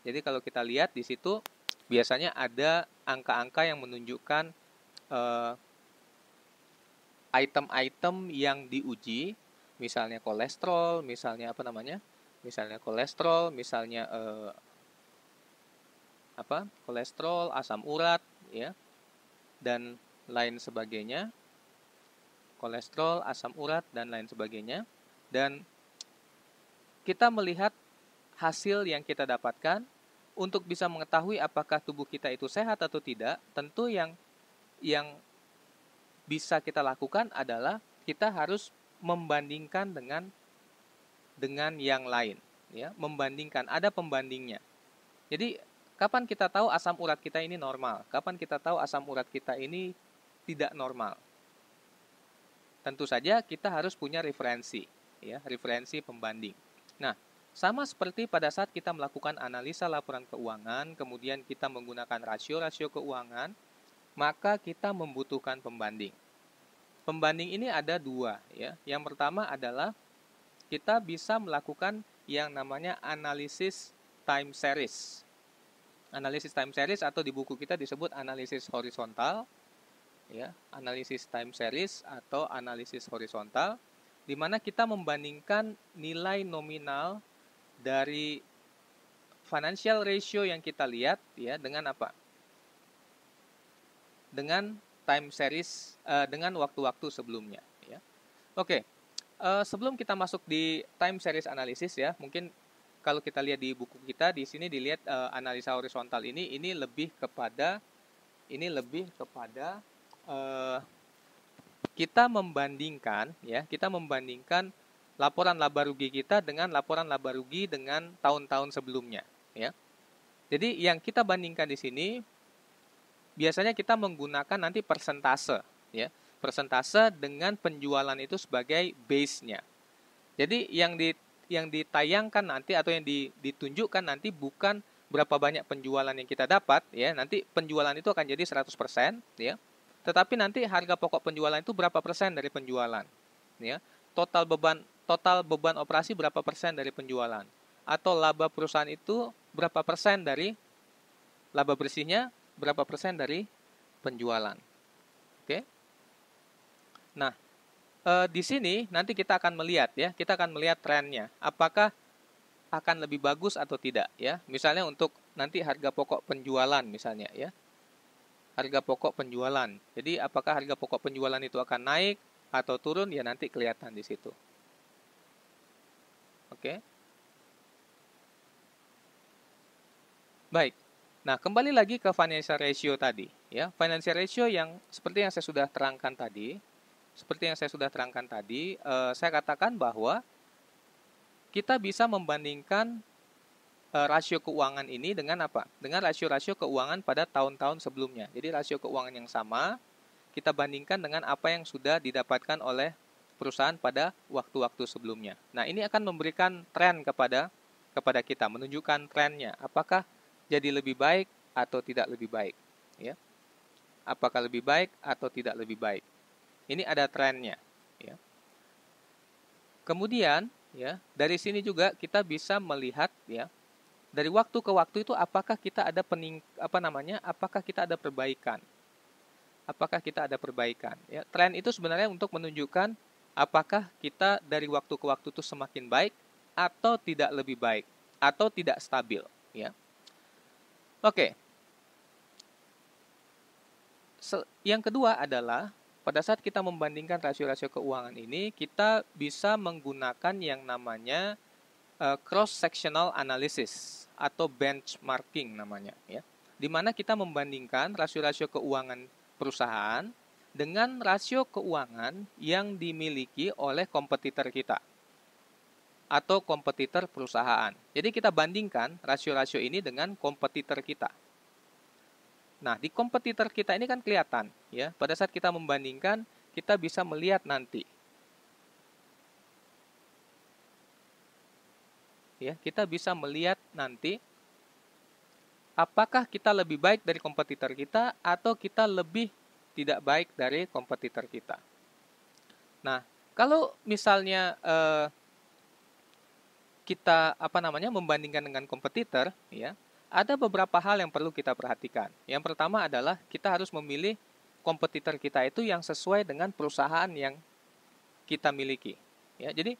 Jadi kalau kita lihat di situ, biasanya ada angka-angka yang menunjukkan item-item yang diuji, misalnya kolesterol, misalnya kolesterol, asam urat, ya, dan lain sebagainya. Kolesterol, asam urat, dan lain sebagainya. Dan kita melihat hasil yang kita dapatkan. Untuk bisa mengetahui apakah tubuh kita itu sehat atau tidak, tentu yang bisa kita lakukan adalah kita harus membandingkan dengan yang lain, ya, membandingkan, ada pembandingnya. Jadi, kapan kita tahu asam urat kita ini normal? Kapan kita tahu asam urat kita ini tidak normal? Tentu saja kita harus punya referensi, ya, referensi pembanding. Nah, sama seperti pada saat kita melakukan analisa laporan keuangan, kemudian kita menggunakan rasio-rasio keuangan, maka kita membutuhkan pembanding. Pembanding ini ada dua, ya. Yang pertama adalah kita bisa melakukan yang namanya analisis time series. Analisis time series atau di buku kita disebut analisis horizontal, ya, analisis time series atau analisis horizontal, di mana kita membandingkan nilai nominal dari financial ratio yang kita lihat, ya, dengan apa? Dengan time series, dengan waktu-waktu sebelumnya, ya. Oke, sebelum kita masuk di time series analysis, ya, mungkin kalau kita lihat di buku kita di sini dilihat analisa horizontal ini lebih kepada kita membandingkan, ya, laporan laba rugi kita dengan laporan laba rugi dengan tahun-tahun sebelumnya, ya. Jadi yang kita bandingkan di sini biasanya kita menggunakan nanti persentase, ya. Persentase dengan penjualan itu sebagai base-nya. Jadi yang ditayangkan nanti atau yang ditunjukkan nanti bukan berapa banyak penjualan yang kita dapat, ya. Nanti penjualan itu akan jadi 100%, ya. Tetapi nanti harga pokok penjualan itu berapa persen dari penjualan, ya. Total beban operasi berapa persen dari penjualan, atau laba perusahaan itu berapa persen dari laba bersihnya, berapa persen dari penjualan. Oke. Nah, di sini nanti kita akan melihat ya, kita akan melihat trennya. Apakah akan lebih bagus atau tidak ya. Misalnya untuk nanti harga pokok penjualan misalnya ya. Harga pokok penjualan. Jadi apakah harga pokok penjualan itu akan naik atau turun ya nanti kelihatan di situ. Oke. Baik. Nah, kembali lagi ke financial ratio tadi ya. Financial ratio yang seperti yang saya sudah terangkan tadi, saya katakan bahwa kita bisa membandingkan rasio keuangan ini dengan apa? Dengan rasio-rasio keuangan pada tahun-tahun sebelumnya. Jadi rasio keuangan yang sama kita bandingkan dengan apa yang sudah didapatkan oleh perusahaan pada waktu-waktu sebelumnya. Nah, ini akan memberikan tren kepada kita, menunjukkan trennya. Apakah jadi lebih baik atau tidak lebih baik? Ya. Apakah lebih baik atau tidak lebih baik? Ini ada trennya. Ya. Kemudian, ya, dari sini juga kita bisa melihat, ya, dari waktu ke waktu itu apakah kita ada apakah kita ada perbaikan? Apakah kita ada perbaikan? Ya, tren itu sebenarnya untuk menunjukkan apakah kita dari waktu ke waktu itu semakin baik atau tidak lebih baik atau tidak stabil, ya. Oke. Yang kedua adalah pada saat kita membandingkan rasio-rasio keuangan ini, kita bisa menggunakan yang namanya cross-sectional analysis atau benchmarking namanya, ya. Di mana kita membandingkan rasio-rasio keuangan perusahaan dengan rasio keuangan yang dimiliki oleh kompetitor kita atau kompetitor perusahaan. Jadi kita bandingkan rasio-rasio ini dengan kompetitor kita. Nah, di kompetitor kita ini kan kelihatan, ya. Pada saat kita membandingkan, kita bisa melihat nanti. Ya, kita bisa melihat nanti apakah kita lebih baik dari kompetitor kita atau kita lebih tidak baik dari kompetitor kita. Nah, kalau misalnya kita membandingkan dengan kompetitor, ya, ada beberapa hal yang perlu kita perhatikan. Yang pertama adalah kita harus memilih kompetitor kita itu yang sesuai dengan perusahaan yang kita miliki. Ya, jadi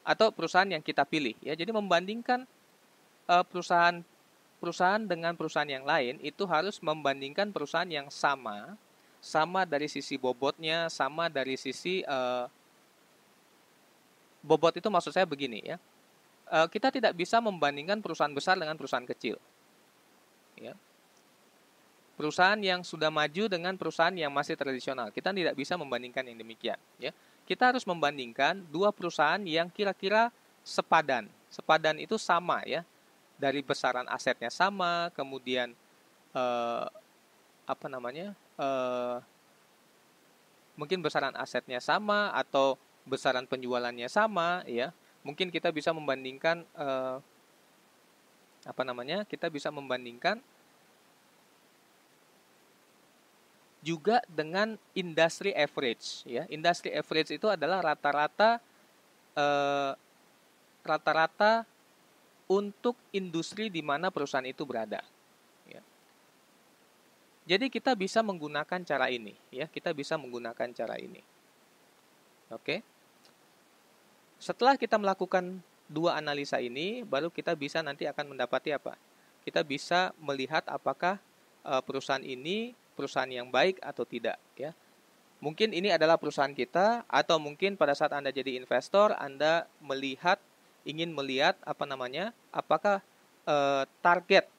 atau perusahaan yang kita pilih. Ya, jadi membandingkan perusahaan dengan perusahaan yang lain itu harus membandingkan perusahaan yang sama dari sisi bobotnya, sama dari sisi bobot itu maksud saya begini ya. Kita tidak bisa membandingkan perusahaan besar dengan perusahaan kecil. Ya. Perusahaan yang sudah maju dengan perusahaan yang masih tradisional. Kita tidak bisa membandingkan yang demikian. Ya. Kita harus membandingkan dua perusahaan yang kira-kira sepadan. Sepadan itu sama ya. Dari besaran asetnya sama, kemudian mungkin besaran asetnya sama atau besaran penjualannya sama ya. Mungkin kita bisa membandingkan kita bisa membandingkan juga dengan industry average ya. Industry average itu adalah rata-rata untuk industri di mana perusahaan itu berada ya. Jadi kita bisa menggunakan cara ini ya, kita bisa menggunakan cara ini. Oke. Setelah kita melakukan dua analisa ini, baru kita bisa nanti akan mendapati apa? Kita bisa melihat apakah perusahaan ini perusahaan yang baik atau tidak ya. Mungkin ini adalah perusahaan kita, atau mungkin pada saat Anda jadi investor, Anda ingin melihat apakah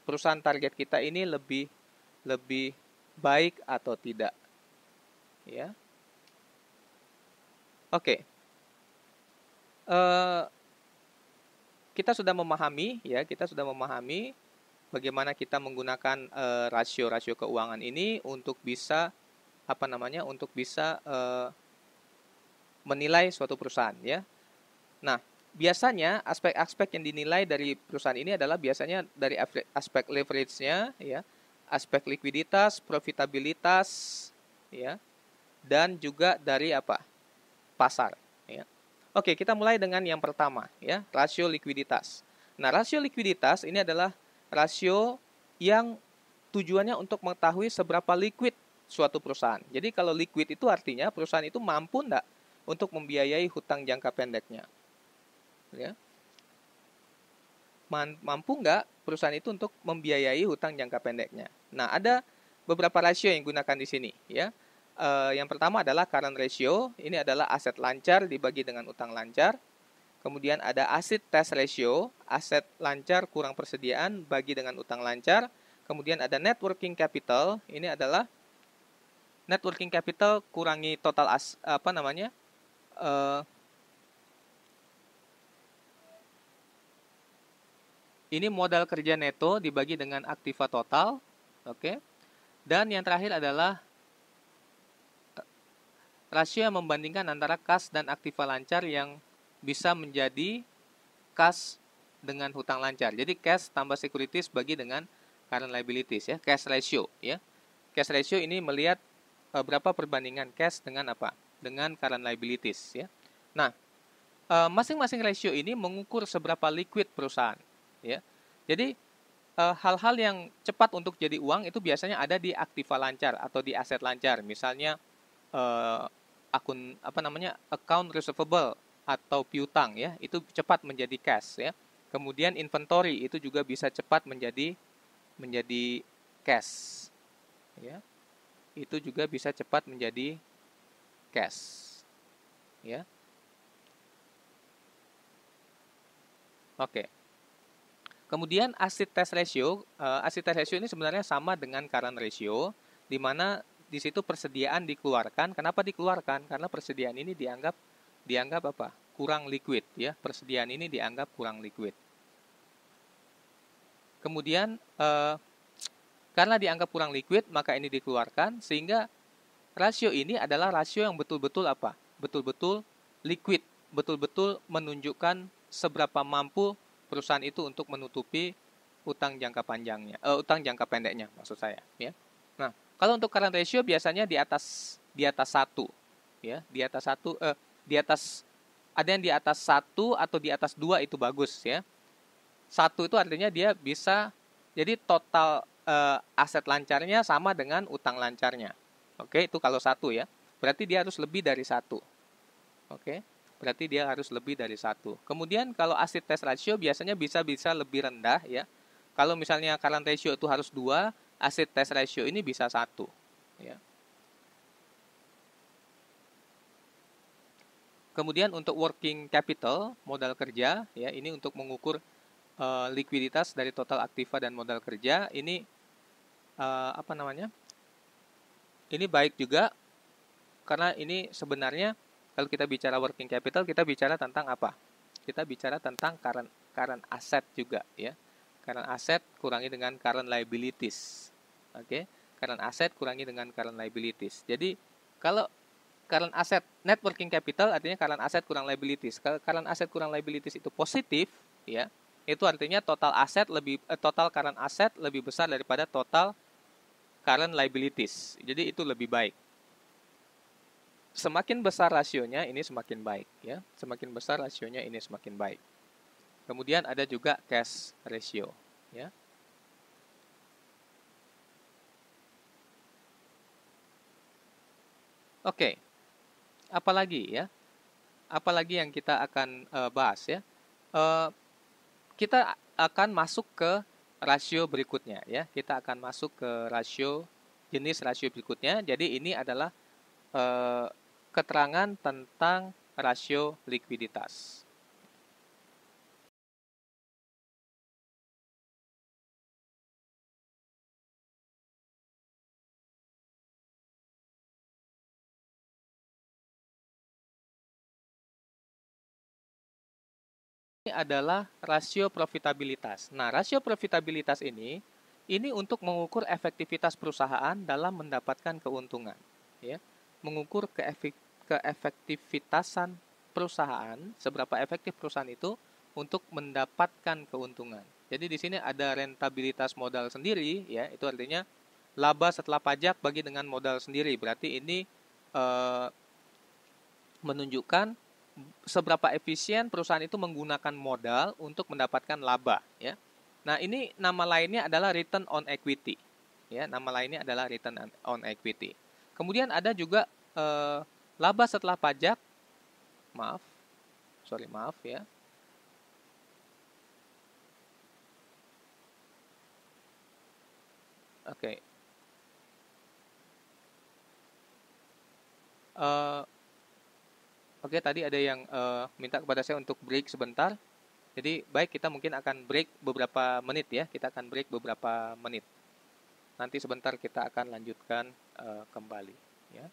perusahaan target kita ini lebih baik atau tidak ya. Oke. Kita sudah memahami bagaimana kita menggunakan rasio-rasio keuangan ini untuk bisa menilai suatu perusahaan ya. Nah, biasanya aspek-aspek yang dinilai dari perusahaan ini adalah biasanya dari aspek leverage-nya ya, aspek likuiditas, profitabilitas ya, dan juga dari pasar ya. Oke, kita mulai dengan yang pertama ya, rasio likuiditas. Nah, rasio likuiditas ini adalah rasio yang tujuannya untuk mengetahui seberapa liquid suatu perusahaan. Jadi kalau liquid itu artinya perusahaan itu mampu enggak untuk membiayai hutang jangka pendeknya. Ya. Mampu nggak perusahaan itu untuk membiayai hutang jangka pendeknya. Nah, ada beberapa rasio yang digunakan di sini. Ya. Yang pertama adalah current ratio. Ini adalah aset lancar dibagi dengan utang lancar. Kemudian ada asset test ratio, aset lancar kurang persediaan bagi dengan utang lancar. Kemudian ada net working capital. Ini adalah net working capital kurangi total ini modal kerja neto dibagi dengan aktiva total. Oke. Dan yang terakhir adalah rasio yang membandingkan antara kas dan aktiva lancar yang bisa menjadi kas dengan hutang lancar. Jadi cash tambah securities bagi dengan current liabilities ya, cash ratio ya. Cash ratio ini melihat berapa perbandingan cash dengan apa? Dengan current liabilities ya. Nah, masing-masing ratio ini mengukur seberapa liquid perusahaan ya. Jadi hal-hal yang cepat untuk jadi uang itu biasanya ada di aktiva lancar atau di aset lancar. Misalnya account receivable atau piutang ya, itu cepat menjadi cash ya. Kemudian inventory itu juga bisa cepat menjadi cash ya. Itu juga bisa cepat menjadi cash ya. Oke. Kemudian asset test ratio ini sebenarnya sama dengan current ratio, di mana di situ persediaan dikeluarkan. Kenapa dikeluarkan? Karena persediaan ini dianggap apa? Kurang liquid ya. Persediaan ini dianggap kurang liquid. Kemudian karena dianggap kurang liquid, maka ini dikeluarkan, sehingga rasio ini adalah rasio yang betul-betul apa? Betul-betul liquid, betul-betul menunjukkan seberapa mampu perusahaan itu untuk menutupi utang jangka pendeknya maksud saya ya. Nah, kalau untuk current ratio biasanya di atas 1 ya, di atas ada yang di atas 1 atau di atas 2 itu bagus ya. 1 itu artinya dia bisa jadi total aset lancarnya sama dengan utang lancarnya. Oke, itu kalau 1 ya. Berarti dia harus lebih dari 1. Oke. Berarti dia harus lebih dari 1. Kemudian kalau asset test ratio biasanya bisa lebih rendah ya. Kalau misalnya current ratio itu harus 2, asset test ratio ini bisa 1 ya. Kemudian untuk working capital, modal kerja ya, ini untuk mengukur likuiditas dari total aktiva dan modal kerja. Ini Ini baik juga karena ini sebenarnya kalau kita bicara working capital, kita bicara tentang apa? Kita bicara tentang current asset juga ya. Current asset kurangi dengan current liabilities. Oke, current asset kurangi dengan current liabilities. Jadi kalau current asset net working capital artinya current asset kurang liabilities. Kalau current asset kurang liabilities itu positif ya, itu artinya total current asset lebih besar daripada total current liabilities. Jadi itu lebih baik. Semakin besar rasionya ini semakin baik ya. Semakin besar rasionya ini semakin baik. Kemudian ada juga cash ratio ya. Oke. Apalagi ya? Apalagi yang kita akan bahas ya? Kita akan masuk ke rasio berikutnya ya. Kita akan masuk ke jenis rasio berikutnya. Jadi ini adalah keterangan tentang rasio likuiditas. Ini adalah rasio profitabilitas. Nah, rasio profitabilitas ini untuk mengukur efektivitas perusahaan dalam mendapatkan keuntungan, ya. Mengukur keefektivitasan perusahaan, seberapa efektif perusahaan itu untuk mendapatkan keuntungan. Jadi di sini ada rentabilitas modal sendiri, ya. Itu artinya laba setelah pajak bagi dengan modal sendiri. Berarti ini menunjukkan seberapa efisien perusahaan itu menggunakan modal untuk mendapatkan laba ya. Nah, ini nama lainnya adalah return on equity Ya, nama lainnya adalah return on equity. Kemudian ada juga laba setelah pajak. Maaf, maaf ya. Oke. Eh, oke, tadi ada yang minta kepada saya untuk break sebentar. Jadi baik, kita mungkin akan break beberapa menit ya. Kita akan break beberapa menit. Nanti sebentar kita akan lanjutkan kembali. Ya.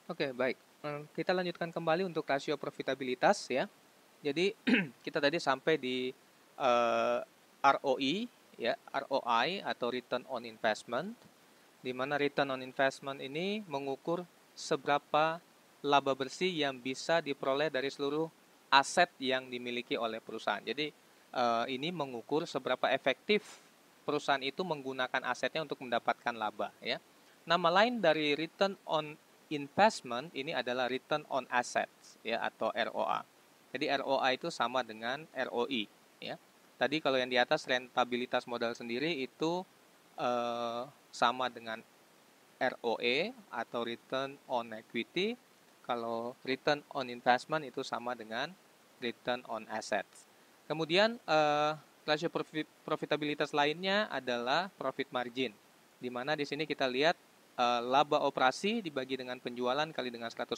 Oke, baik. Kita lanjutkan kembali untuk rasio profitabilitas ya. Jadi kita tadi sampai di eh, ROI ya, ROI atau return on investment, di mana return on investment ini mengukur seberapa laba bersih yang bisa diperoleh dari seluruh aset yang dimiliki oleh perusahaan. Jadi ini mengukur seberapa efektif perusahaan itu menggunakan asetnya untuk mendapatkan laba ya. Nama lain dari return on investment ini adalah return on assets ya atau ROA. Jadi ROA itu sama dengan ROI ya. Tadi kalau yang di atas rentabilitas modal sendiri itu sama dengan ROE atau return on equity. Kalau return on investment itu sama dengan return on assets. Kemudian rasio profitabilitas lainnya adalah profit margin, di mana di sini kita lihat laba operasi dibagi dengan penjualan kali dengan 100%.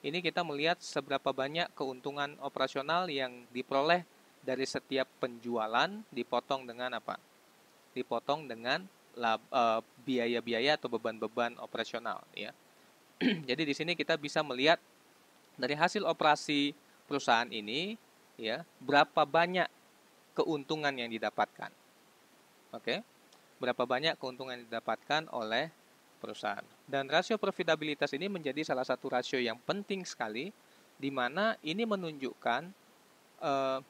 Ini kita melihat seberapa banyak keuntungan operasional yang diperoleh dari setiap penjualan dipotong dengan apa? Dipotong dengan biaya-biaya atau beban-beban operasional ya. Jadi di sini kita bisa melihat dari hasil operasi perusahaan ini ya, berapa banyak keuntungan yang didapatkan. Oke. Berapa banyak keuntungan yang didapatkan oleh perusahaan. Dan rasio profitabilitas ini menjadi salah satu rasio yang penting sekali di mana ini menunjukkan eh,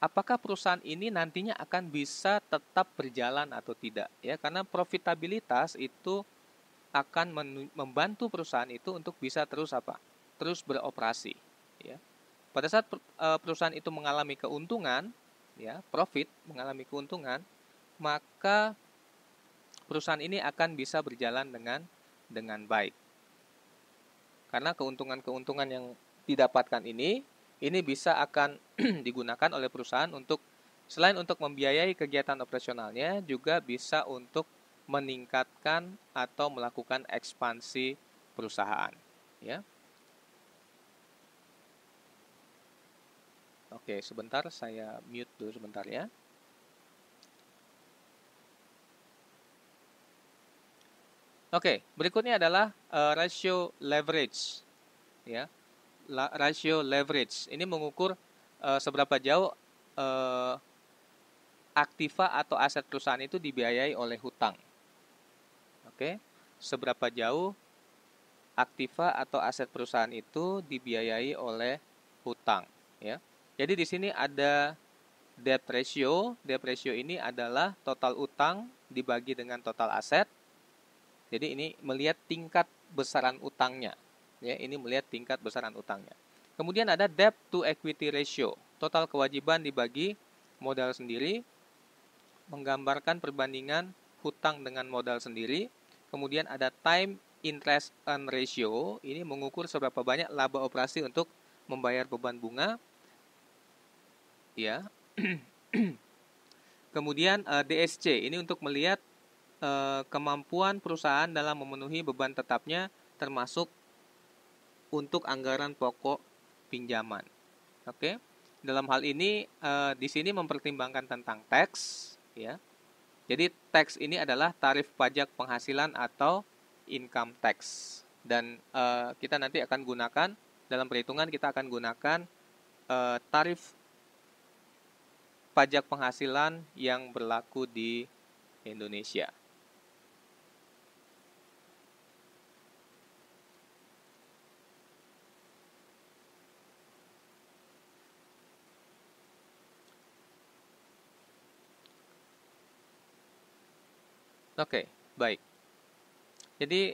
apakah perusahaan ini nantinya akan bisa tetap berjalan atau tidak ya, karena profitabilitas itu akan membantu perusahaan itu untuk bisa terus apa? Terus beroperasi ya. Pada saat perusahaan itu mengalami keuntungan ya, profit, mengalami keuntungan, maka perusahaan ini akan bisa berjalan dengan baik. Karena keuntungan-keuntungan yang didapatkan ini bisa akan digunakan oleh perusahaan untuk selain untuk membiayai kegiatan operasionalnya, juga bisa untuk meningkatkan atau melakukan ekspansi perusahaan. Ya. Oke, sebentar saya mute dulu sebentar ya. Oke, berikutnya adalah rasio leverage. Ya, rasio leverage ini mengukur seberapa jauh aktiva atau aset perusahaan itu dibiayai oleh hutang. Oke, seberapa jauh aktiva atau aset perusahaan itu dibiayai oleh hutang. Ya, jadi di sini ada debt ratio. Debt ratio ini adalah total utang dibagi dengan total aset. Jadi ini melihat tingkat besaran utangnya. Ya, ini melihat tingkat besaran utangnya. Kemudian ada debt to equity ratio. Total kewajiban dibagi modal sendiri, menggambarkan perbandingan hutang dengan modal sendiri. Kemudian ada time interest earn ratio. Ini mengukur seberapa banyak laba operasi untuk membayar beban bunga. Ya. Kemudian DSC ini untuk melihat kemampuan perusahaan dalam memenuhi beban tetapnya, termasuk untuk anggaran pokok pinjaman. Oke, dalam hal ini di sini mempertimbangkan tentang tax, ya. Jadi tax ini adalah tarif pajak penghasilan atau income tax, dan kita nanti akan gunakan dalam perhitungan, kita akan gunakan tarif pajak penghasilan yang berlaku di Indonesia. Oke, baik. Jadi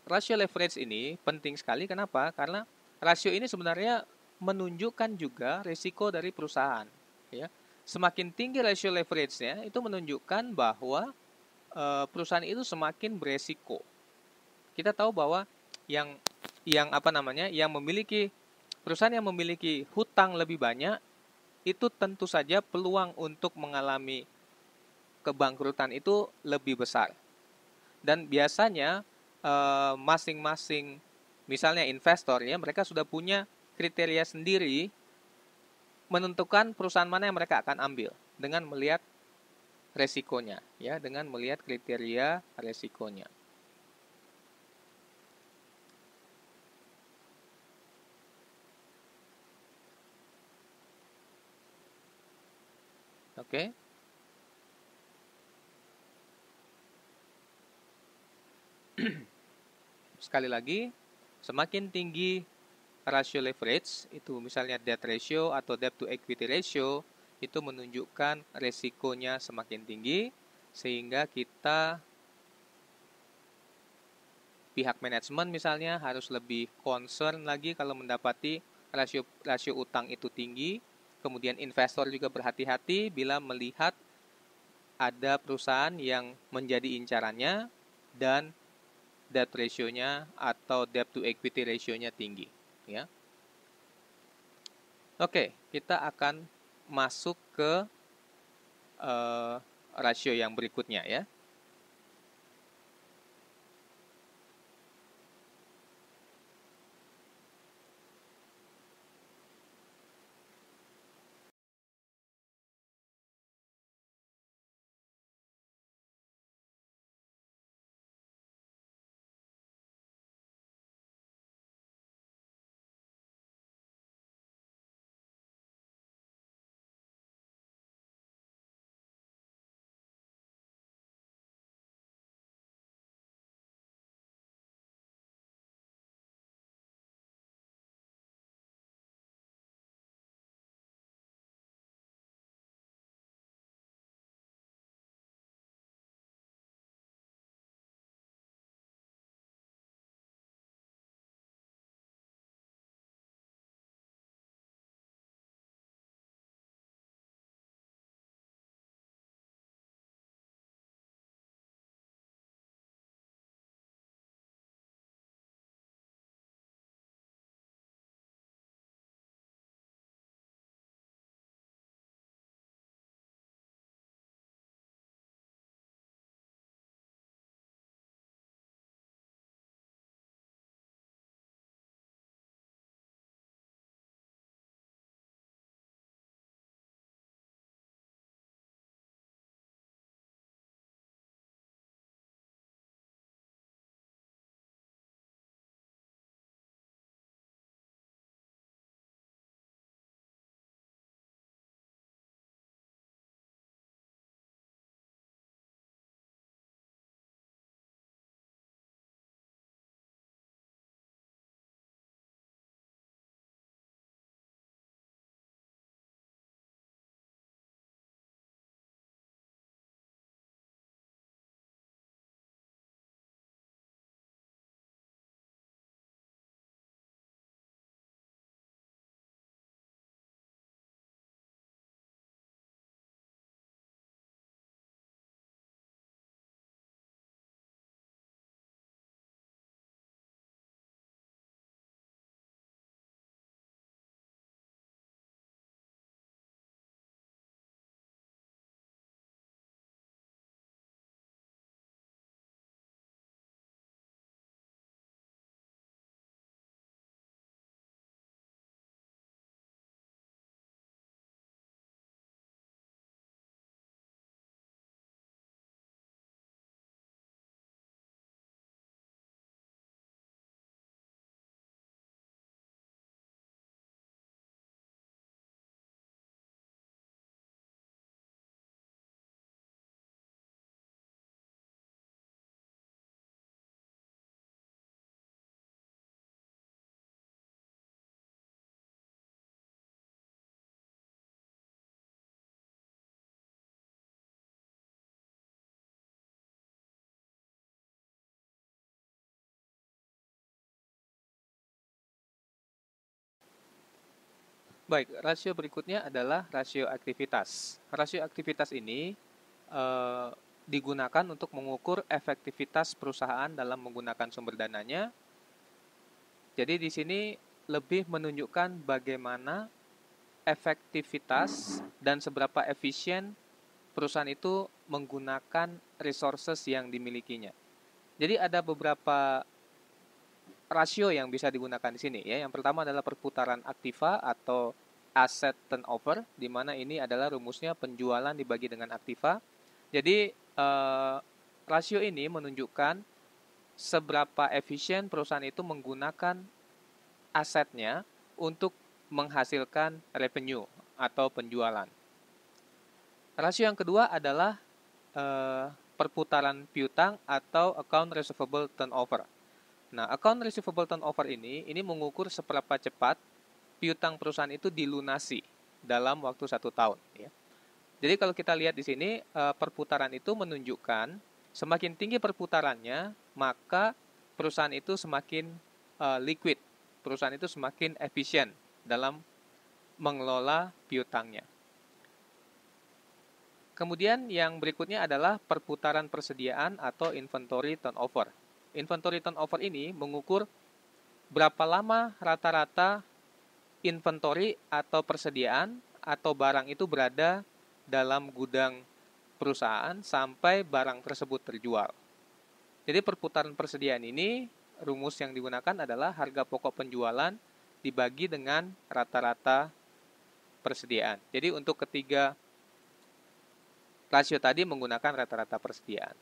rasio leverage ini penting sekali. Kenapa? Karena rasio ini sebenarnya menunjukkan juga risiko dari perusahaan. Ya, semakin tinggi rasio leverage-nya, itu menunjukkan bahwa perusahaan itu semakin beresiko. Kita tahu bahwa yang yang memiliki perusahaan yang memiliki hutang lebih banyak itu tentu saja peluang untuk mengalami kebangkrutan itu lebih besar. Dan biasanya masing-masing misalnya investor ya, mereka sudah punya kriteria sendiri menentukan perusahaan mana yang mereka akan ambil dengan melihat resikonya ya, dengan melihat kriteria resikonya. Oke. Sekali lagi, semakin tinggi rasio leverage, itu misalnya debt ratio atau debt to equity ratio, itu menunjukkan resikonya semakin tinggi, sehingga kita, pihak manajemen misalnya, harus lebih concern lagi kalau mendapati rasio utang itu tinggi. Kemudian investor juga berhati-hati bila melihat ada perusahaan yang menjadi incarannya dan debt ratio-nya atau debt to equity ratio-nya tinggi, ya. Oke, kita akan masuk ke rasio yang berikutnya, ya. Baik, rasio berikutnya adalah rasio aktivitas. Rasio aktivitas ini eh, digunakan untuk mengukur efektivitas perusahaan dalam menggunakan sumber dananya. Jadi di sini lebih menunjukkan bagaimana efektivitas dan seberapa efisien perusahaan itu menggunakan resources yang dimilikinya. Jadi ada beberapa rasio yang bisa digunakan di sini, ya. Yang pertama adalah perputaran aktiva atau asset turnover, di mana ini adalah rumusnya penjualan dibagi dengan aktiva. Jadi rasio ini menunjukkan seberapa efisien perusahaan itu menggunakan asetnya untuk menghasilkan revenue atau penjualan. Rasio yang kedua adalah perputaran piutang atau account receivable turnover. Nah, account receivable turnover ini mengukur seberapa cepat piutang perusahaan itu dilunasi dalam waktu 1 tahun. Ya. Jadi kalau kita lihat di sini, perputaran itu menunjukkan semakin tinggi perputarannya, maka perusahaan itu semakin liquid, perusahaan itu semakin efisien dalam mengelola piutangnya. Kemudian yang berikutnya adalah perputaran persediaan atau inventory turnover. Inventory turnover ini mengukur berapa lama rata-rata inventory atau persediaan atau barang itu berada dalam gudang perusahaan sampai barang tersebut terjual. Jadi perputaran persediaan ini, rumus yang digunakan adalah harga pokok penjualan dibagi dengan rata-rata persediaan. Jadi untuk ketiga rasio tadi menggunakan rata-rata persediaan.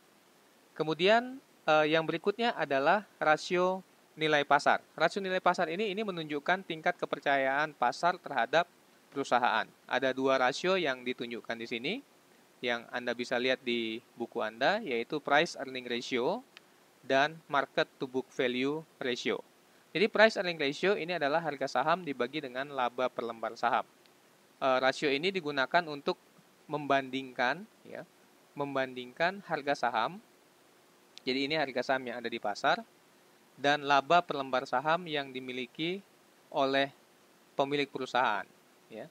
Kemudian yang berikutnya adalah rasio nilai pasar. Rasio nilai pasar ini menunjukkan tingkat kepercayaan pasar terhadap perusahaan. Ada 2 rasio yang ditunjukkan di sini yang Anda bisa lihat di buku Anda, yaitu price earning ratio dan market to book value ratio. Jadi price earning ratio ini adalah harga saham dibagi dengan laba per lembar saham. Rasio ini digunakan untuk membandingkan harga saham. Jadi ini harga saham yang ada di pasar dan laba per lembar saham yang dimiliki oleh pemilik perusahaan, ya.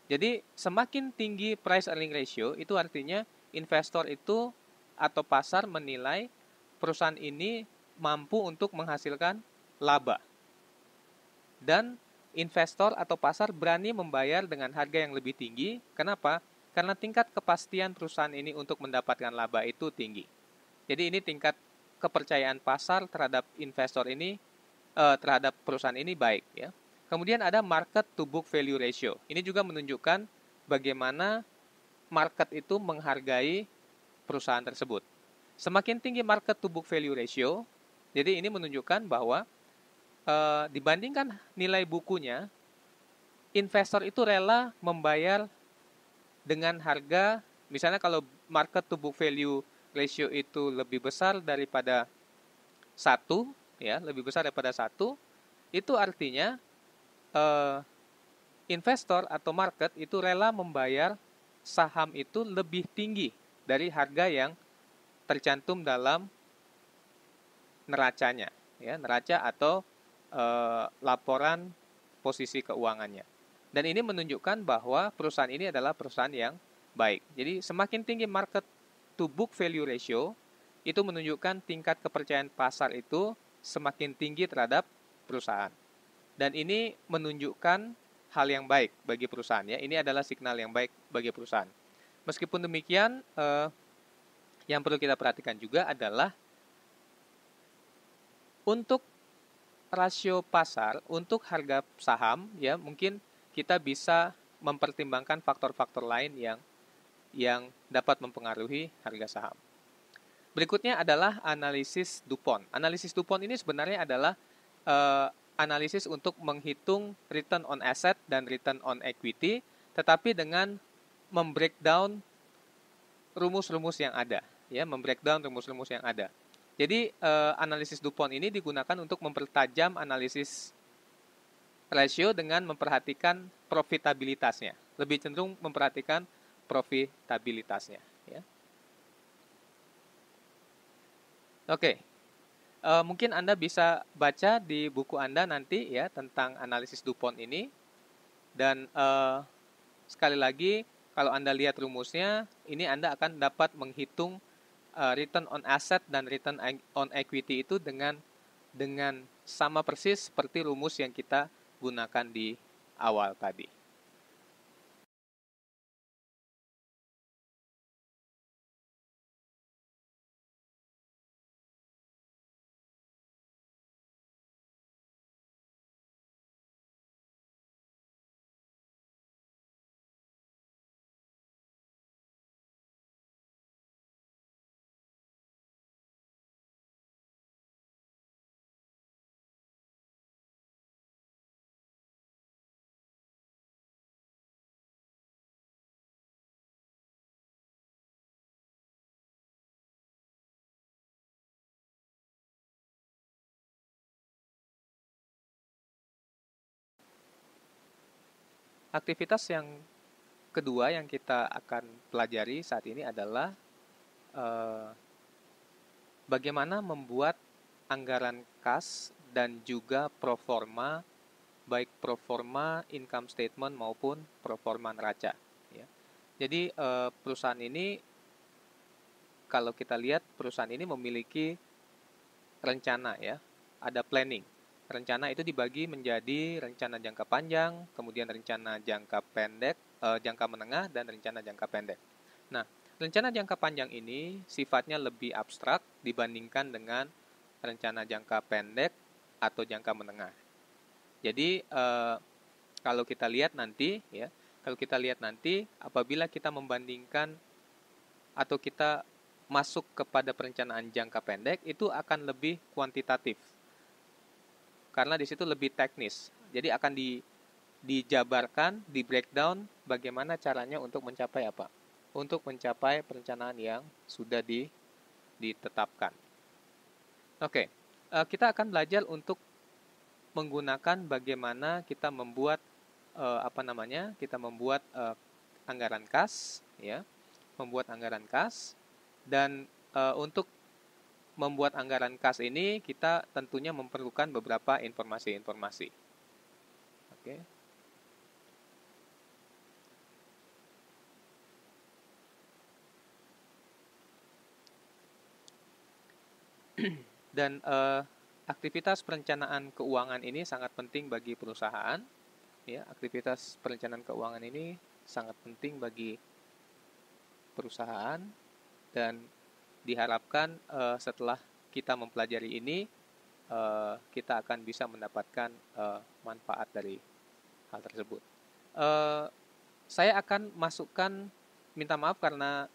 Jadi semakin tinggi price earning ratio itu artinya investor itu atau pasar menilai perusahaan ini mampu untuk menghasilkan laba. Dan investor atau pasar berani membayar dengan harga yang lebih tinggi. Kenapa? Karena tingkat kepastian perusahaan ini untuk mendapatkan laba itu tinggi. Jadi ini tingkat kepercayaan pasar terhadap investor ini, terhadap perusahaan ini baik, ya. Kemudian ada market to book value ratio. Ini juga menunjukkan bagaimana market itu menghargai perusahaan tersebut. Semakin tinggi market to book value ratio, jadi ini menunjukkan bahwa dibandingkan nilai bukunya, investor itu rela membayar dengan harga, misalnya kalau market to book value ratio itu lebih besar daripada 1, ya, lebih besar daripada 1, itu artinya investor atau market itu rela membayar saham itu lebih tinggi dari harga yang tercantum dalam neracanya, ya, neraca atau laporan posisi keuangannya. Dan ini menunjukkan bahwa perusahaan ini adalah perusahaan yang baik. Jadi semakin tinggi market to book value ratio, itu menunjukkan tingkat kepercayaan pasar itu semakin tinggi terhadap perusahaan. Dan ini menunjukkan hal yang baik bagi perusahaan, ya. Ini adalah signal yang baik bagi perusahaan. Meskipun demikian, yang perlu kita perhatikan juga adalah untuk rasio pasar, untuk harga saham, ya, mungkin kita bisa mempertimbangkan faktor-faktor lain yang dapat mempengaruhi harga saham. Berikutnya adalah analisis DuPont. Analisis DuPont ini sebenarnya adalah analisis untuk menghitung return on asset dan return on equity, tetapi dengan membreakdown rumus-rumus yang ada, ya, membreakdown rumus-rumus yang ada. Jadi analisis DuPont ini digunakan untuk mempertajam analisis rasio dengan memperhatikan profitabilitasnya, lebih cenderung memperhatikan profitabilitasnya, ya. Oke, mungkin Anda bisa baca di buku Anda nanti, ya, tentang analisis DuPont ini. Dan sekali lagi, kalau Anda lihat rumusnya, ini Anda akan dapat menghitung return on asset dan return on equity itu dengan sama persis seperti rumus yang kita gunakan di awal tadi. Aktivitas yang kedua yang kita akan pelajari saat ini adalah eh, bagaimana membuat anggaran kas dan juga proforma, baik proforma income statement maupun proforma neraca. Ya. Jadi perusahaan ini, kalau kita lihat perusahaan ini memiliki rencana ya, ada planning. Rencana itu dibagi menjadi rencana jangka panjang, kemudian rencana jangka pendek, jangka menengah, dan rencana jangka pendek. Nah, rencana jangka panjang ini sifatnya lebih abstrak dibandingkan dengan rencana jangka pendek atau jangka menengah. Jadi kalau kita lihat nanti ya, apabila kita membandingkan atau kita masuk kepada perencanaan jangka pendek itu akan lebih kuantitatif karena di situ lebih teknis. Jadi akan dijabarkan, di breakdown bagaimana caranya untuk mencapai apa? Untuk mencapai perencanaan yang sudah ditetapkan. Oke, kita akan belajar untuk menggunakan bagaimana kita membuat kita membuat anggaran kas, ya, membuat anggaran kas, dan untuk membuat anggaran kas ini kita tentunya memerlukan beberapa informasi-informasi. Oke. Dan aktivitas perencanaan keuangan ini sangat penting bagi perusahaan. Ya, aktivitas perencanaan keuangan ini sangat penting bagi perusahaan dan diharapkan setelah kita mempelajari ini kita akan bisa mendapatkan manfaat dari hal tersebut. Saya akan masukkan, minta maaf karena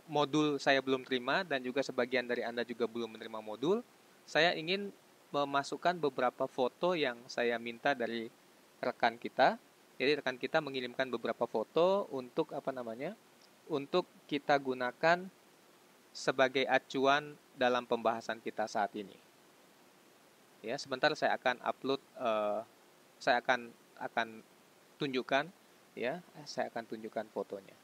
modul saya belum terima dan juga sebagian dari Anda juga belum menerima modul. Saya ingin memasukkan beberapa foto yang saya minta dari rekan kita. Jadi rekan kita mengirimkan beberapa foto untuk untuk kita gunakan sebagai acuan dalam pembahasan kita saat ini. Ya, sebentar saya akan upload, saya akan tunjukkan, ya, saya akan tunjukkan fotonya.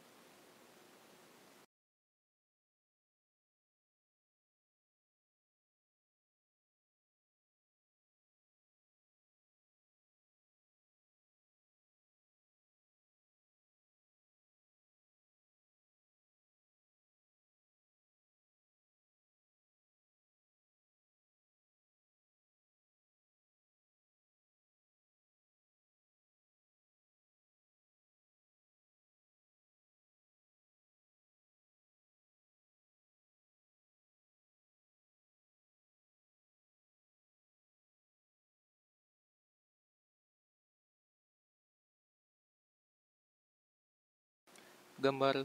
Gambar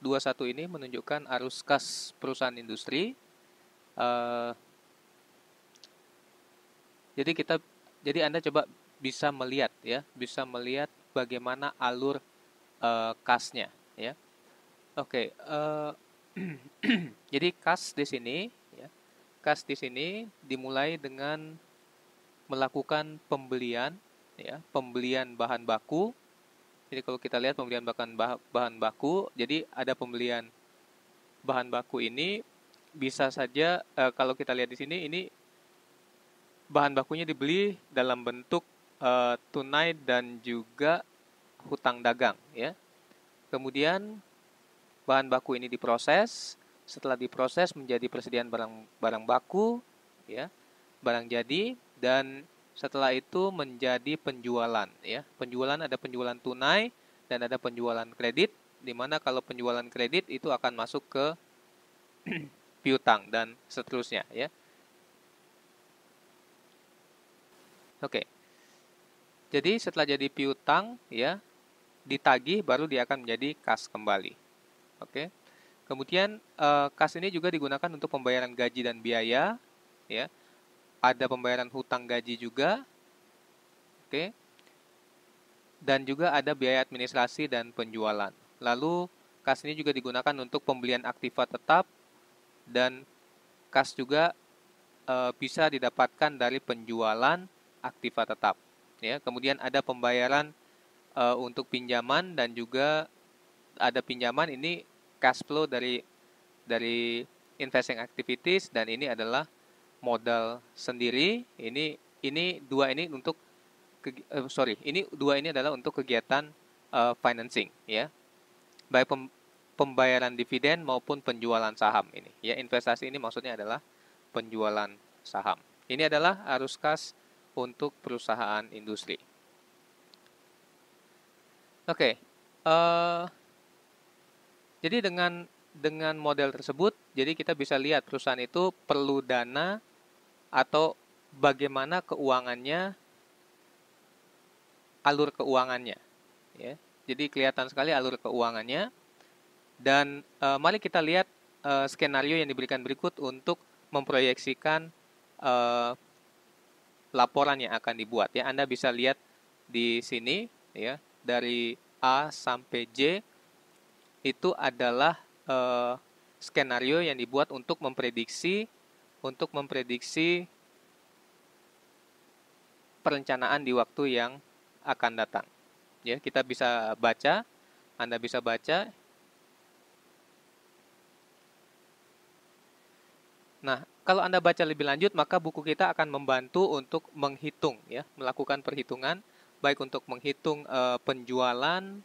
21 ini menunjukkan arus kas perusahaan industri. Uh, jadi Anda coba bisa melihat ya, bisa melihat bagaimana alur kasnya ya. Oke, jadi kas di sini ya. Kas di sini dimulai dengan melakukan pembelian ya, pembelian bahan baku. Jadi kalau kita lihat pembelian bahan baku, jadi ada pembelian bahan baku ini bisa saja kalau kita lihat di sini ini bahan bakunya dibeli dalam bentuk tunai dan juga hutang dagang ya. Kemudian bahan baku ini diproses, setelah diproses menjadi persediaan barang baku ya, barang jadi, dan setelah itu menjadi penjualan ya. Penjualan ada penjualan tunai dan ada penjualan kredit, di mana kalau penjualan kredit itu akan masuk ke piutang dan seterusnya ya. Oke. Jadi setelah jadi piutang ya, ditagih baru dia akan menjadi kas kembali. Oke. Kemudian kas ini juga digunakan untuk pembayaran gaji dan biaya ya. Ada pembayaran hutang gaji juga. Oke. Dan juga ada biaya administrasi dan penjualan. Lalu kas ini juga digunakan untuk pembelian aktiva tetap dan kas juga bisa didapatkan dari penjualan aktiva tetap. Ya, kemudian ada pembayaran untuk pinjaman dan juga ada pinjaman, ini cash flow dari investing activities, dan ini adalah modal sendiri. Ini dua ini untuk ini dua ini adalah untuk kegiatan financing ya, baik pembayaran dividen maupun penjualan saham ini. Ya, investasi ini maksudnya adalah penjualan saham. Ini adalah arus kas untuk perusahaan industri. Oke, jadi dengan model tersebut, jadi kita bisa lihat perusahaan itu perlu dana atau bagaimana keuangannya, alur keuangannya, ya. Jadi kelihatan sekali alur keuangannya. Dan mari kita lihat skenario yang diberikan berikut untuk memproyeksikan laporan yang akan dibuat. Ya, Anda bisa lihat di sini, ya, dari A sampai J itu adalah skenario yang dibuat untuk memprediksi perencanaan di waktu yang akan datang. Ya, kita bisa baca, Anda bisa baca. Nah, kalau Anda baca lebih lanjut, maka buku kita akan membantu untuk menghitung, ya, melakukan perhitungan, baik untuk menghitung penjualan,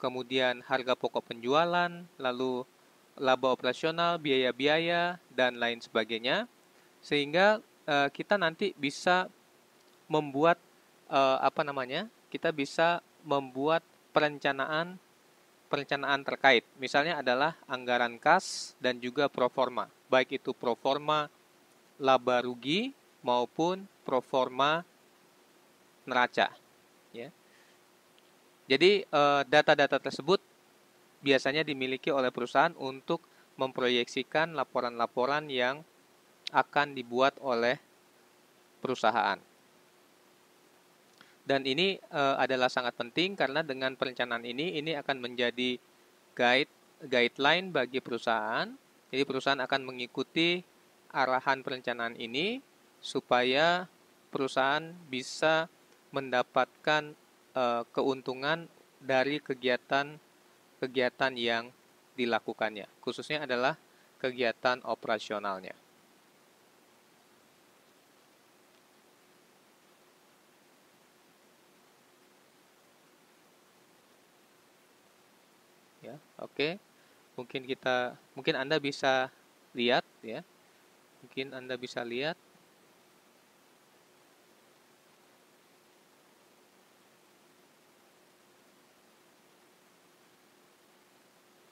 kemudian harga pokok penjualan, lalu laba operasional, biaya-biaya, dan lain sebagainya, sehingga kita nanti bisa membuat kita bisa membuat perencanaan terkait. Misalnya adalah anggaran kas dan juga proforma, baik itu proforma laba rugi maupun proforma neraca. Ya. Jadi data-data tersebut biasanya dimiliki oleh perusahaan untuk memproyeksikan laporan-laporan yang akan dibuat oleh perusahaan. Dan ini adalah sangat penting karena dengan perencanaan ini akan menjadi guideline bagi perusahaan. Jadi perusahaan akan mengikuti arahan perencanaan ini supaya perusahaan bisa mendapatkan keuntungan dari kegiatan yang dilakukannya, khususnya adalah kegiatan operasionalnya. Ya, oke. Mungkin Anda bisa lihat, ya. Mungkin Anda bisa lihat.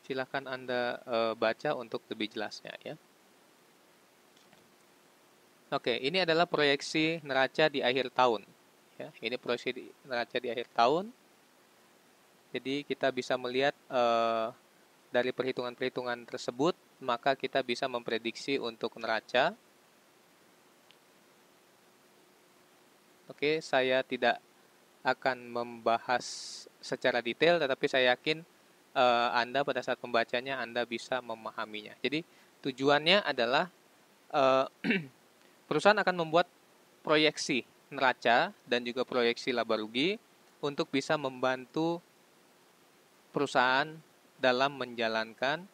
Silakan Anda baca untuk lebih jelasnya, ya. Oke, ini adalah proyeksi neraca di akhir tahun. Ya, ini proyeksi neraca di akhir tahun. Jadi kita bisa melihat dari perhitungan-perhitungan tersebut, maka kita bisa memprediksi untuk neraca. Oke, saya tidak akan membahas secara detail, tetapi saya yakin Anda pada saat membacanya Anda bisa memahaminya. Jadi tujuannya adalah perusahaan akan membuat proyeksi neraca dan juga proyeksi laba rugi untuk bisa membantu perusahaan dalam membantu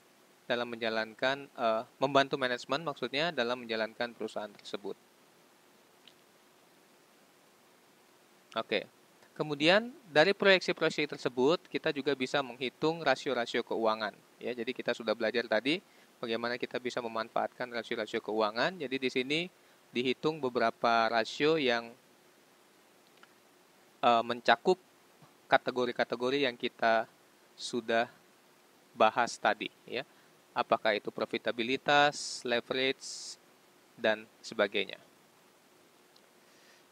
manajemen, maksudnya dalam menjalankan perusahaan tersebut. Oke. Kemudian dari proyeksi-proyeksi tersebut kita juga bisa menghitung rasio-rasio keuangan. Ya, jadi kita sudah belajar tadi bagaimana kita bisa memanfaatkan rasio-rasio keuangan. Jadi di sini dihitung beberapa rasio yang mencakup kategori-kategori yang kita sudah bahas tadi. Ya, apakah itu profitabilitas, leverage, dan sebagainya.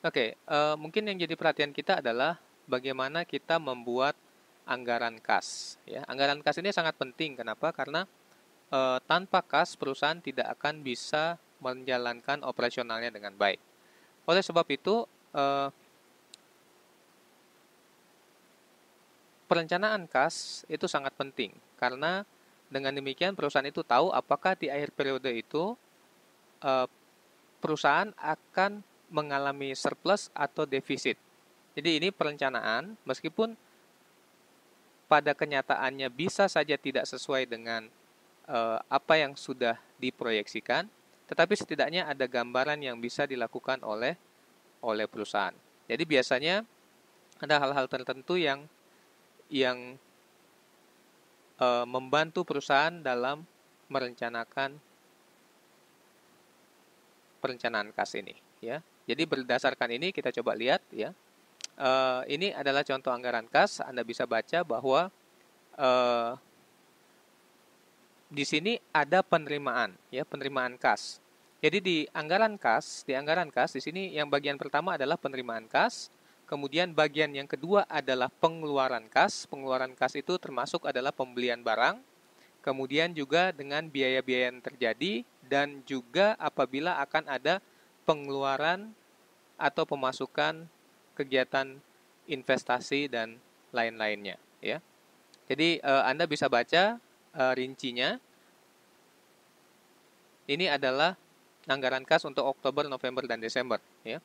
Oke, mungkin yang jadi perhatian kita adalah bagaimana kita membuat anggaran kas. Ya, anggaran kas ini sangat penting. Kenapa? Karena tanpa kas perusahaan tidak akan bisa menjalankan operasionalnya dengan baik. Oleh sebab itu, perencanaan kas itu sangat penting. Karena dengan demikian perusahaan itu tahu apakah di akhir periode itu perusahaan akan mengalami surplus atau defisit. Jadi ini perencanaan, meskipun pada kenyataannya bisa saja tidak sesuai dengan apa yang sudah diproyeksikan, tetapi setidaknya ada gambaran yang bisa dilakukan oleh perusahaan. Jadi biasanya ada hal-hal tertentu yang membantu perusahaan dalam merencanakan perencanaan kas ini, ya. Jadi berdasarkan ini kita coba lihat, ya. Ini adalah contoh anggaran kas. Anda bisa baca bahwa eh, di sini ada penerimaan, ya, penerimaan kas. Jadi di anggaran kas di sini yang bagian pertama adalah penerimaan kas, kemudian bagian yang kedua adalah pengeluaran kas. Pengeluaran kas itu termasuk adalah pembelian barang, kemudian juga dengan biaya-biaya yang terjadi, dan juga apabila akan ada pengeluaran atau pemasukan kegiatan investasi dan lain-lainnya, ya. Jadi Anda bisa baca rincinya. Ini adalah anggaran kas untuk Oktober, November, dan Desember, ya.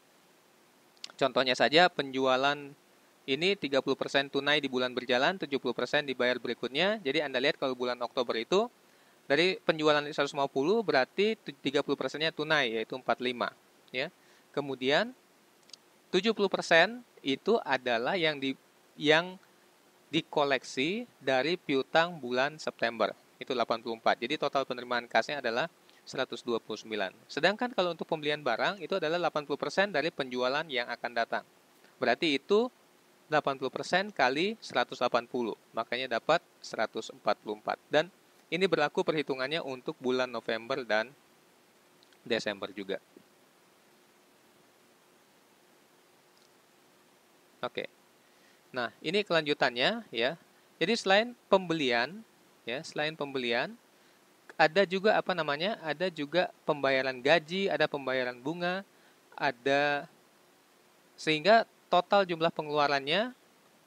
Contohnya saja penjualan ini 30% tunai di bulan berjalan, 70% dibayar berikutnya. Jadi Anda lihat kalau bulan Oktober itu dari penjualan 150 berarti 30%-nya tunai, yaitu 45, ya. Kemudian 70% itu adalah yang dikoleksi dari piutang bulan September. Itu 84. Jadi total penerimaan kasnya adalah 129. Sedangkan kalau untuk pembelian barang itu adalah 80% dari penjualan yang akan datang. Berarti itu 80% kali 180. Makanya dapat 144. Dan ini berlaku perhitungannya untuk bulan November dan Desember juga. Oke. Nah, ini kelanjutannya, ya. Jadi selain pembelian, ada juga ada juga pembayaran gaji, ada pembayaran bunga, ada, sehingga total jumlah pengeluarannya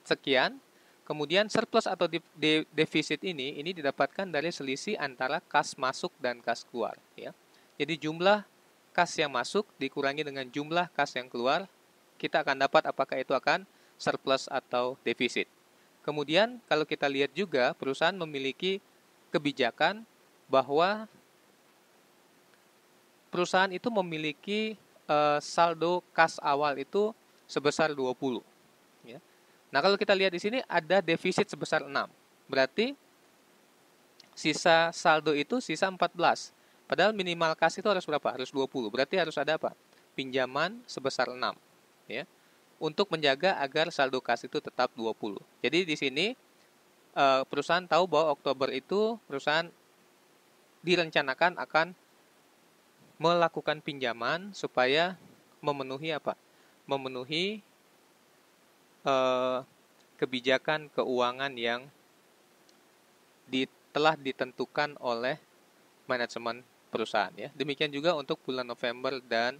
sekian. Kemudian surplus atau defisit ini didapatkan dari selisih antara kas masuk dan kas keluar, ya. Jadi jumlah kas yang masuk dikurangi dengan jumlah kas yang keluar, kita akan dapat apakah itu akan surplus atau defisit. Kemudian kalau kita lihat juga perusahaan memiliki kebijakan bahwa perusahaan itu memiliki saldo kas awal itu sebesar 20, ya. Nah, kalau kita lihat di sini ada defisit sebesar 6. Berarti sisa saldo itu sisa 14. Padahal minimal kas itu harus berapa? Harus 20. Berarti harus ada apa? Pinjaman sebesar 6, ya. Untuk menjaga agar saldo kas itu tetap 20. Jadi di sini perusahaan tahu bahwa Oktober itu perusahaan direncanakan akan melakukan pinjaman supaya memenuhi apa? Memenuhi kebijakan keuangan yang telah ditentukan oleh manajemen perusahaan, ya. Demikian juga untuk bulan November dan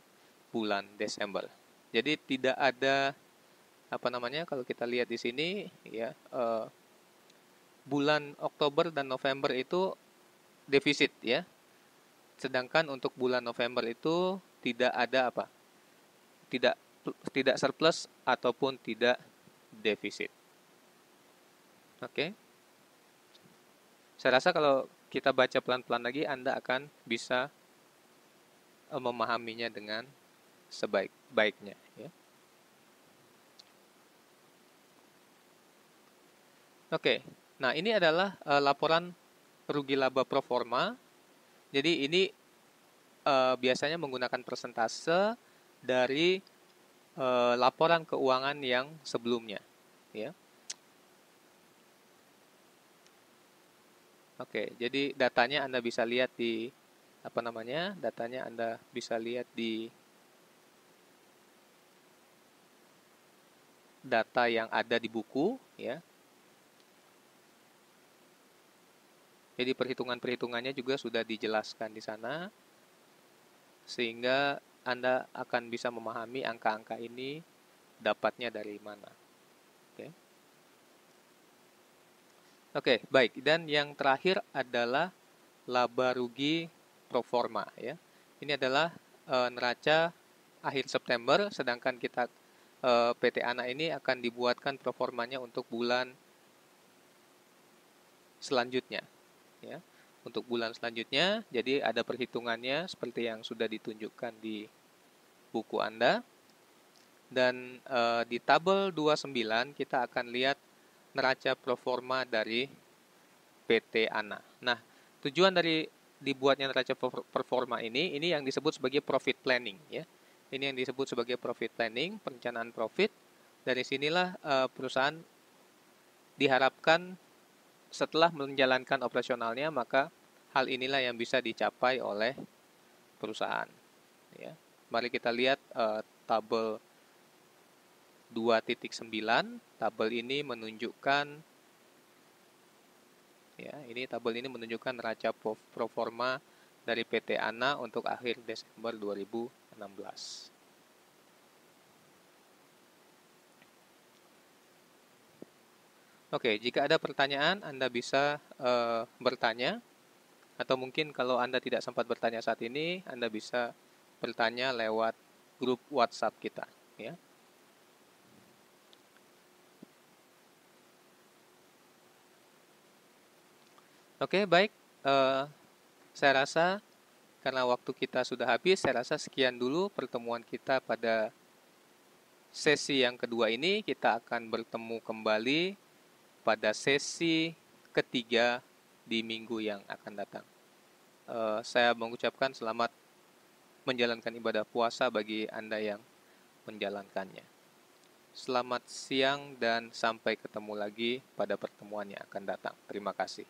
bulan Desember. Jadi tidak ada kalau kita lihat di sini, ya, bulan Oktober dan November itu defisit, ya. Sedangkan untuk bulan November itu tidak ada tidak surplus ataupun tidak defisit. Oke. Saya rasa kalau kita baca pelan-pelan lagi Anda akan bisa memahaminya dengan sebaik-baiknya, ya. Oke. Nah, ini adalah laporan rugi laba pro forma. Jadi ini biasanya menggunakan persentase dari laporan keuangan yang sebelumnya, ya. Oke, jadi datanya Anda bisa lihat di datanya Anda bisa lihat di data yang ada di buku, ya. Jadi perhitungan-perhitungannya juga sudah dijelaskan di sana, sehingga Anda akan bisa memahami angka-angka ini dapatnya dari mana. Oke. Oke, baik. Dan yang terakhir adalah laba rugi pro forma, ya. Ini adalah neraca akhir September, sedangkan kita PT ANA ini akan dibuatkan proformanya untuk bulan selanjutnya, ya. Untuk bulan selanjutnya, jadi ada perhitungannya seperti yang sudah ditunjukkan di buku Anda. Dan di tabel 29 kita akan lihat neraca proforma dari PT ANA. Nah, tujuan dari dibuatnya neraca performa ini yang disebut sebagai profit planning, ya. Ini yang disebut sebagai profit planning, perencanaan profit. Dari sinilah perusahaan diharapkan setelah menjalankan operasionalnya, maka hal inilah yang bisa dicapai oleh perusahaan, ya. Mari kita lihat tabel 2.9. Tabel ini menunjukkan, ya, ini tabel ini menunjukkan neraca proforma dari PT ANA untuk akhir Desember 2016. Oke, jika ada pertanyaan, Anda bisa bertanya, atau mungkin kalau Anda tidak sempat bertanya saat ini, Anda bisa bertanya lewat grup WhatsApp kita, ya. Oke, baik. Saya rasa karena waktu kita sudah habis, saya rasa sekian dulu pertemuan kita pada sesi yang kedua ini. Kita akan bertemu kembali pada sesi ketiga di minggu yang akan datang. Saya mengucapkan selamat menjalankan ibadah puasa bagi Anda yang menjalankannya. Selamat siang dan sampai ketemu lagi pada pertemuan yang akan datang. Terima kasih.